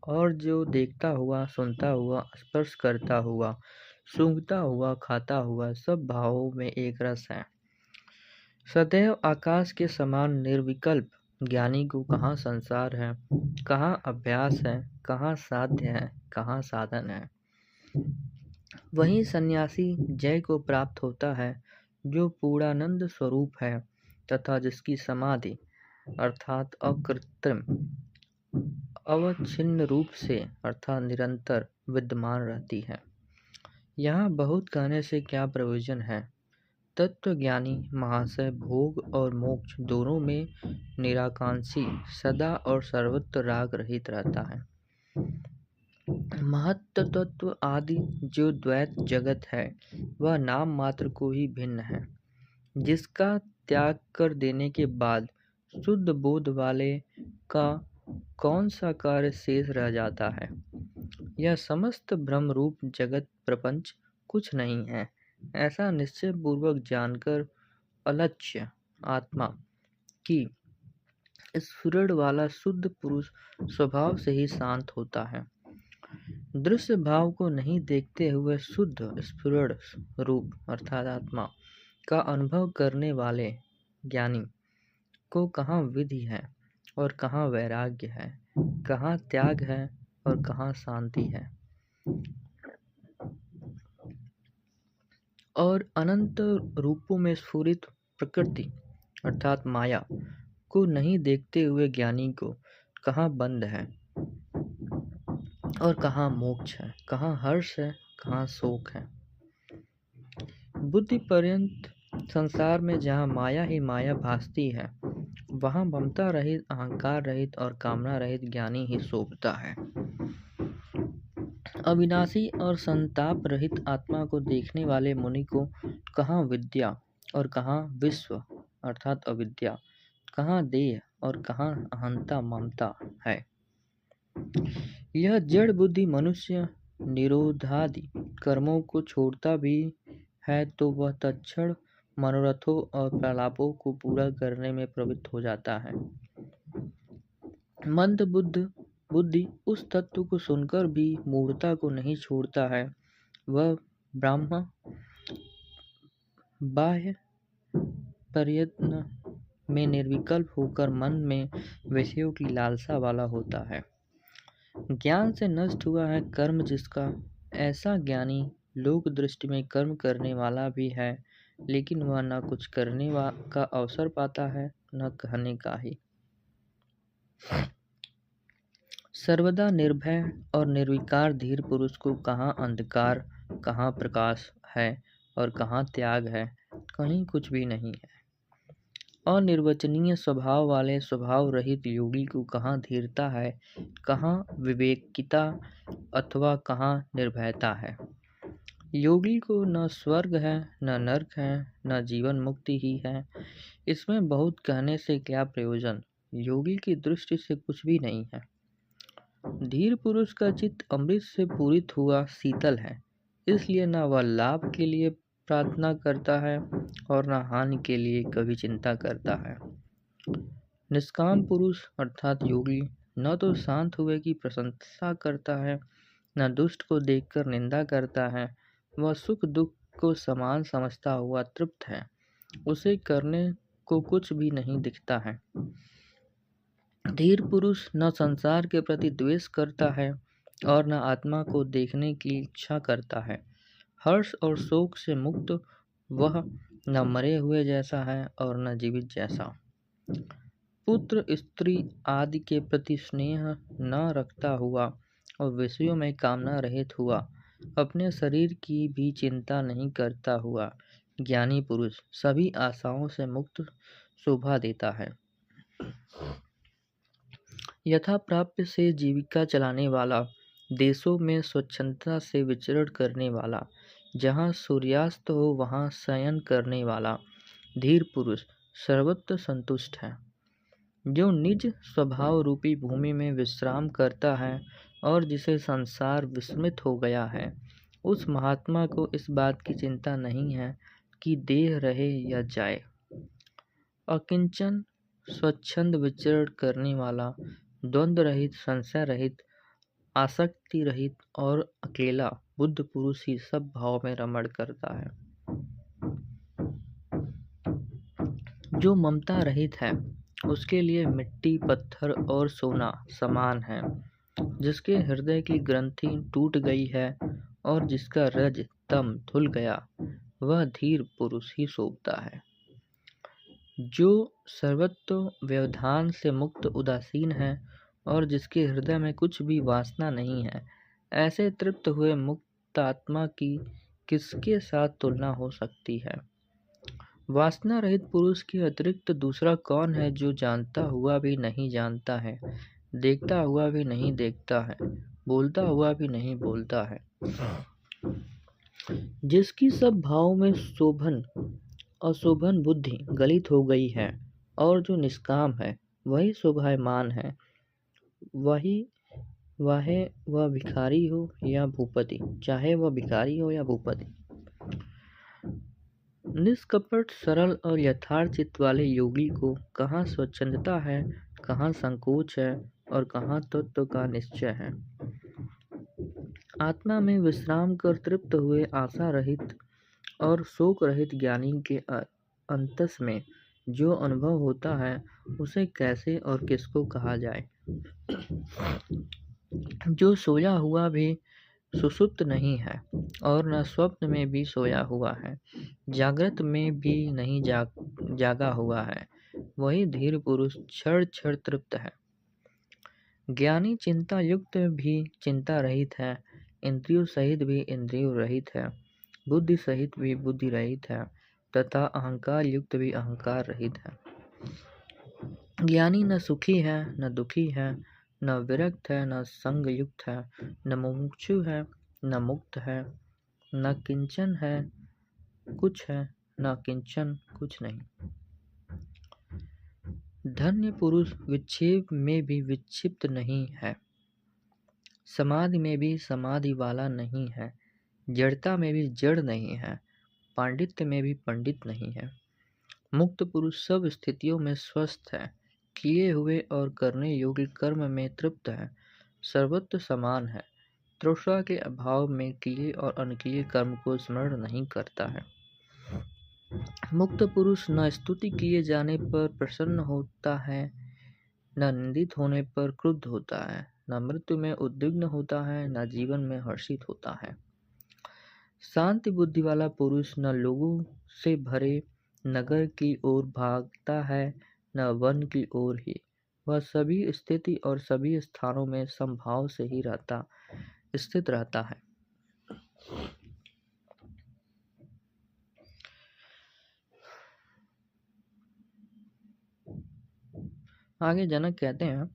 और जो देखता हुआ, सुनता हुआ, स्पर्श करता हुआ, सूंघता हुआ, खाता हुआ सब भावों में एक रस है। सदैव आकाश के समान निर्विकल्प ज्ञानी को कहाँ संसार है, कहाँ अभ्यास है, कहाँ साध्य है, कहाँ साधन है। वही सन्यासी जय को प्राप्त होता है जो पूर्णानंद स्वरूप है तथा जिसकी समाधि अर्थात अकृत्रिम अवच्छिन्न रूप से अर्थात निरंतर विद्यमान रहती है। यहाँ बहुत कहने से क्या प्रयोजन है। तत्वज्ञानी महाशय भोग और मोक्ष दोनों में निराकांक्षी, सदा और सर्वत्र राग रहित रहता है। महत्तत्व आदि जो द्वैत जगत है वह नाम मात्र को ही भिन्न है, जिसका त्याग कर देने के बाद शुद्ध बोध वाले का कौन सा कार्य शेष रह जाता है। यह समस्त भ्रम रूप जगत प्रपंच कुछ नहीं है, ऐसा निश्चय पूर्वक जानकर अलक्ष्य आत्मा की स्फुरण वाला शुद्ध पुरुष स्वभाव से ही शांत होता है। दृश्य भाव को नहीं देखते हुए शुद्ध स्फुरण रूप अर्थात आत्मा का अनुभव करने वाले ज्ञानी को कहाँ विधि है और कहाँ वैराग्य है, कहाँ त्याग है और कहाँ शांति है। और अनंत रूपों में स्फुरित प्रकृति अर्थात माया को नहीं देखते हुए ज्ञानी को कहाँ बंध है और कहाँ मोक्ष है, कहाँ हर्ष है, कहाँ शोक है। बुद्धि पर्यंत संसार में जहाँ माया ही माया भासती है, वहाँ ममता रहित, अहंकार रहित और कामना रहित ज्ञानी ही शोभता है। अविनाशी और संताप रहित आत्मा को देखने वाले मुनि को कहाँ विद्या, और कहाँ विश्व अर्थात अविद्या, कहाँ देह और कहाँ अहंता ममता है। यह जड़ बुद्धि मनुष्य निरोधादि कर्मों को छोड़ता भी है तो वह तत्क्षण मनोरथों और प्रलापों को पूरा करने में प्रवृत्त हो जाता है। मंद बुद्धि उस तत्व को सुनकर भी मूढ़ता को नहीं छोड़ता है। वह ब्रह्म बाह्य प्रयत्न में निर्विकल्प होकर मन में विषयों की लालसा वाला होता है। ज्ञान से नष्ट हुआ है कर्म जिसका, ऐसा ज्ञानी लोक दृष्टि में कर्म करने वाला भी है, लेकिन वह न कुछ करने का अवसर पाता है न कहने का ही। सर्वदा निर्भय और निर्विकार धीर पुरुष को कहाँ अंधकार, कहाँ प्रकाश है और कहाँ त्याग है, कहीं कुछ भी नहीं है। अनिर्वचनीय स्वभाव वाले स्वभाव रहित योगी को कहाँ धीरता है, कहाँ विवेकिता अथवा कहाँ निर्भयता है। योगी को न स्वर्ग है न नरक है न जीवन मुक्ति ही है। इसमें बहुत कहने से क्या प्रयोजन, योगी की दृष्टि से कुछ भी नहीं है। धीर पुरुष का चित्त अमृत से पूरित हुआ शीतल है, इसलिए न वह लाभ के लिए प्रार्थना करता है और न हानि के लिए कभी चिंता करता है। निष्काम पुरुष अर्थात योगी न तो शांत हुए की प्रशंसा करता है न दुष्ट को देखकर निंदा करता है। वह सुख दुख को समान समझता हुआ तृप्त है, उसे करने को कुछ भी नहीं दिखता है। धीर पुरुष न संसार के प्रति द्वेष करता है और न आत्मा को देखने की इच्छा करता है। हर्ष और शोक से मुक्त वह न मरे हुए जैसा है और न जीवित जैसा। पुत्र स्त्री आदि के प्रति स्नेह न रखता हुआ और विषयों में कामना रहित हुआ, अपने शरीर की भी चिंता नहीं करता हुआ ज्ञानी पुरुष सभी आशाओं से मुक्त शोभा देता है। यथा प्राप्य से जीविका चलाने वाला, देशों में स्वच्छंदता से विचरण करने वाला, जहाँ सूर्यास्त हो वहाँ शयन करने वाला धीर पुरुष सर्वत्र संतुष्ट है। जो निज स्वभाव रूपी भूमि में विश्राम करता है और जिसे संसार विस्मृत हो गया है, उस महात्मा को इस बात की चिंता नहीं है कि देह रहे या जाए। अकिंचन स्वच्छंद विचरण करने वाला, द्वंद्व रहित, संशय रहित, आसक्ति रहित और अकेला बुद्ध पुरुष ही सब भाव में रमण करता है। जो ममता रहित है उसके लिए मिट्टी पत्थर और सोना समान है। जिसके हृदय की ग्रंथि टूट गई है और जिसका रज तम धुल गया, वह धीर पुरुष ही शोभता है। जो सर्वत्व व्यवधान से मुक्त उदासीन है और जिसके हृदय में कुछ भी वासना नहीं है, ऐसे तृप्त हुए मुक्त आत्मा की किसके साथ तुलना हो सकती है। वासना रहित पुरुष के अतिरिक्त दूसरा कौन है जो जानता हुआ भी नहीं जानता है, देखता हुआ भी नहीं देखता है, बोलता हुआ भी नहीं बोलता है। जिसकी सब भाव में शोभन अशोभन बुद्धि गलित हो गई है और जो निष्काम है वही शोभायमान है, वह भिखारी हो या भूपति, चाहे वह भिखारी हो या भूपति। निष्कपट सरल और यथार्थ चित्त वाले योगी को कहाँ स्वच्छंदता है, कहाँ संकोच है और कहाँ तत्व का निश्चय है। आत्मा में विश्राम कर तृप्त हुए आशा रहित और शोक रहित ज्ञानी के अंतस में जो अनुभव होता है उसे कैसे और किसको कहा जाए। जो सोया हुआ भी सुषुप्त नहीं है और न स्वप्न में भी सोया हुआ है, जागृत में भी नहीं जागा हुआ है, वही धीर पुरुष क्षण क्षण तृप्त है। ज्ञानी चिंता युक्त भी चिंता रहित है, इंद्रियों सहित भी इंद्रियों रहित है, बुद्धि सहित भी बुद्धि रहित है तथा अहंकार युक्त भी अहंकार रहित है। ज्ञानी न सुखी है न दुखी है, न विरक्त है न संग युक्त है, न मुमुक्षु है न मुक्त है, न किंचन है कुछ है न किंचन कुछ नहीं। धन्य पुरुष विक्षेप में भी विक्षिप्त नहीं है, समाधि में भी समाधि वाला नहीं है, जड़ता में भी जड़ नहीं है, पांडित्य में भी पंडित नहीं है। मुक्त पुरुष सब स्थितियों में स्वस्थ है, किए हुए और करने योग्य कर्म में तृप्त है, सर्वत्र समान है, तृष्णा के अभाव में किए और अनकिए कर्म को स्मरण नहीं करता है। मुक्त पुरुष न स्तुति किए जाने पर प्रसन्न होता है, न निंदित होने पर क्रुद्ध होता है, न मृत्यु में उद्विग्न होता है, न जीवन में हर्षित होता है। शांति बुद्धि वाला पुरुष न लोगों से भरे नगर की ओर भागता है, न वन की ओर ही। वह सभी स्थिति और सभी स्थानों में समभाव से ही स्थित रहता है। आगे जनक कहते हैं,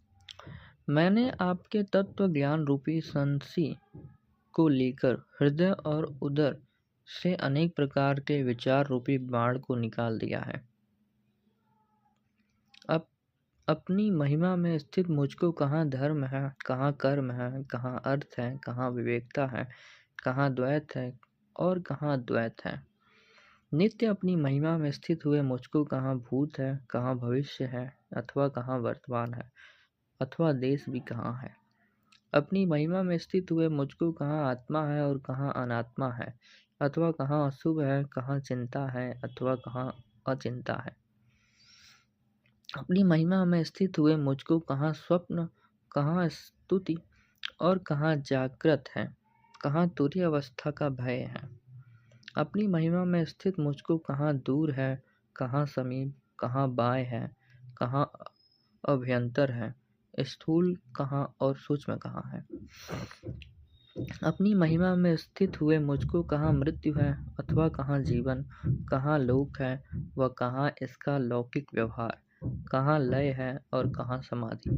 मैंने आपके तत्व ज्ञान रूपी संसी को लेकर हृदय और उदर से अनेक प्रकार के विचार रूपी बाण को निकाल दिया है। अब अपनी महिमा में स्थित मुझको कहाँ धर्म है, कहाँ कर्म है, कहाँ अर्थ है, कहाँ विवेकता है, कहाँ द्वैत है और कहाँ द्वैत है। नित्य अपनी महिमा में स्थित हुए मुझको कहाँ भूत है, कहाँ भविष्य है, अथवा कहाँ वर्तमान है, अथवा देश भी कहाँ है। अपनी महिमा में स्थित हुए मुझको कहाँ आत्मा है और कहाँ अनात्मा है, अथवा कहाँ अशुभ है, कहाँ चिंता है, अथवा कहाँ अचिंता है। अपनी महिमा में स्थित हुए मुझको कहाँ स्वप्न, कहाँ स्तुति और कहाँ जागृत है, कहाँ तुरीय अवस्था का भय है। अपनी महिमा में स्थित मुझको कहाँ दूर है, कहाँ समीप, कहाँ बाय है, कहाँ अभ्यंतर है, स्थूल कहाँ और सूक्ष्म कहाँ है। अपनी महिमा में स्थित हुए मुझको कहाँ मृत्यु है अथवा कहाँ जीवन, कहाँ लोक है व कहाँ इसका लौकिक व्यवहार, कहाँ लय है और कहाँ समाधि।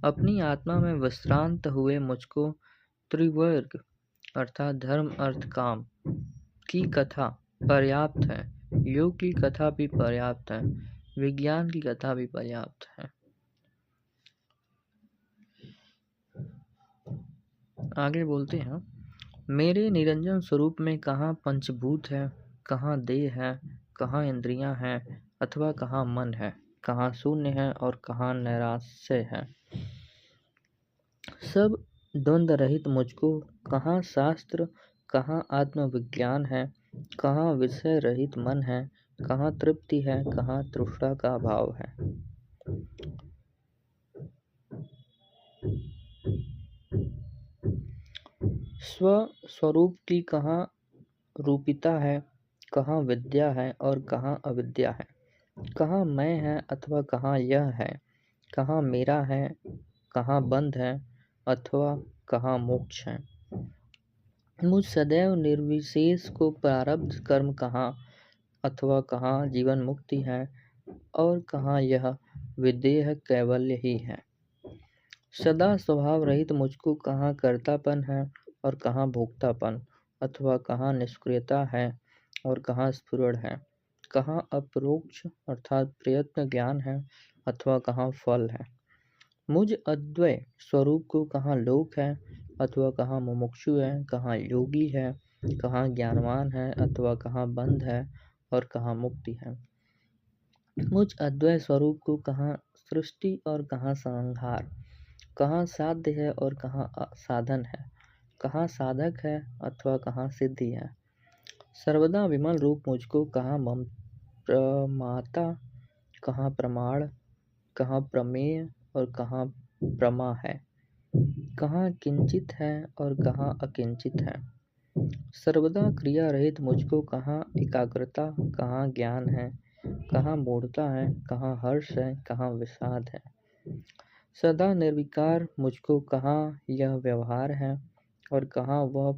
अपनी आत्मा में विश्रांत हुए मुझको त्रिवर्ग अर्थात धर्म अर्थ काम की कथा पर्याप्त है, योग की कथा भी पर्याप्त है, विज्ञान की कथा भी पर्याप्त है। आगे बोलते हैं, मेरे निरंजन स्वरूप में कहाँ पंचभूत है, कहाँ देह है, कहाँ इंद्रियां हैं अथवा कहाँ मन है, कहाँ शून्य है और कहाँ नैराश्य है। सब द्वंद्व रहित मुझको कहाँ शास्त्र, कहाँ आत्मविज्ञान है, कहाँ विषय रहित मन है, कहाँ तृप्ति है, कहाँ तृष्णा का भाव है। स्वस्वरूप की कहाँ रूपिता है, कहाँ विद्या है और कहाँ अविद्या है, कहाँ मैं है अथवा कहाँ यह है, कहाँ मेरा है, कहाँ बंध है अथवा कहाँ मोक्ष है। मुझ सदैव निर्विशेष को प्रारब्ध कर्म कहाँ अथवा कहाँ जीवन मुक्ति है और कहाँ यह विदेह कैवल्य ही है। सदा स्वभाव रहित मुझको कहाँ कर्तापन है और कहाँ भोक्तापन, अथवा कहाँ निष्क्रियता है और कहाँ स्फुरण है, कहाँ अपरोक्ष अर्थात प्रयत्न ज्ञान है अथवा कहाँ फल है। मुझ अद्वय स्वरूप को कहाँ लोक है अथवा कहाँ मुमुक्षु है, कहाँ योगी है, कहाँ ज्ञानवान है अथवा कहाँ बंध है और कहाँ मुक्ति है। मुझ अद्वय स्वरूप को कहाँ सृष्टि और कहाँ संहार, कहाँ साध्य है और कहाँ साधन है, कहाँ साधक है अथवा कहाँ सिद्धि है। सर्वदा विमल रूप मुझको कहाँ प्रमाता, कहाँ प्रमाण, कहाँ प्रमेय और कहाँ प्रमा है, कहाँ किंचित है और कहाँ अकिंचित है। सर्वदा क्रिया रहित मुझको कहाँ एकाग्रता, कहाँ ज्ञान है, कहाँ मूढ़ता है, कहाँ हर्ष है, कहाँ विषाद है। सदा निर्विकार मुझको कहाँ यह व्यवहार है और कहाँ वह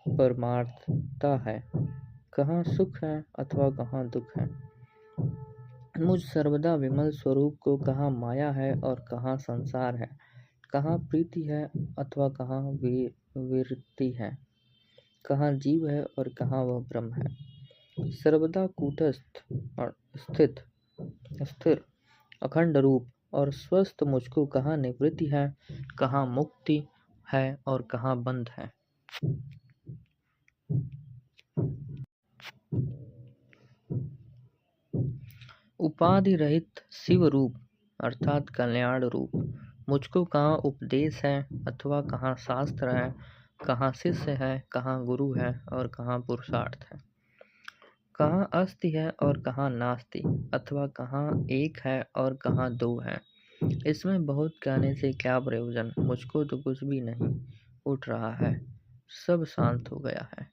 परमार्थता है, कहाँ सुख है अथवा कहाँ दुख है। मुझ सर्वदा विमल स्वरूप को कहाँ माया है और कहाँ संसार है, कहाँ प्रीति है अथवा कहाँ विरक्ति है, कहाँ जीव है और कहाँ वह ब्रह्म है। सर्वदा कूटस्थ और स्थित स्थिर अखंड रूप और स्वस्थ मुझको कहाँ निवृत्ति है, कहाँ मुक्ति है और कहाँ बंध है। उपाधि रहित शिव रूप अर्थात कल्याण रूप मुझको कहाँ उपदेश है अथवा कहाँ शास्त्र है, कहाँ शिष्य है, कहाँ गुरु है और कहाँ पुरुषार्थ है, कहाँ अस्ति है और कहाँ नास्ति अथवा कहाँ एक है और कहाँ दो है। इसमें बहुत कहने से क्या प्रयोजन, मुझको तो कुछ भी नहीं उठ रहा है, सब शांत हो गया है।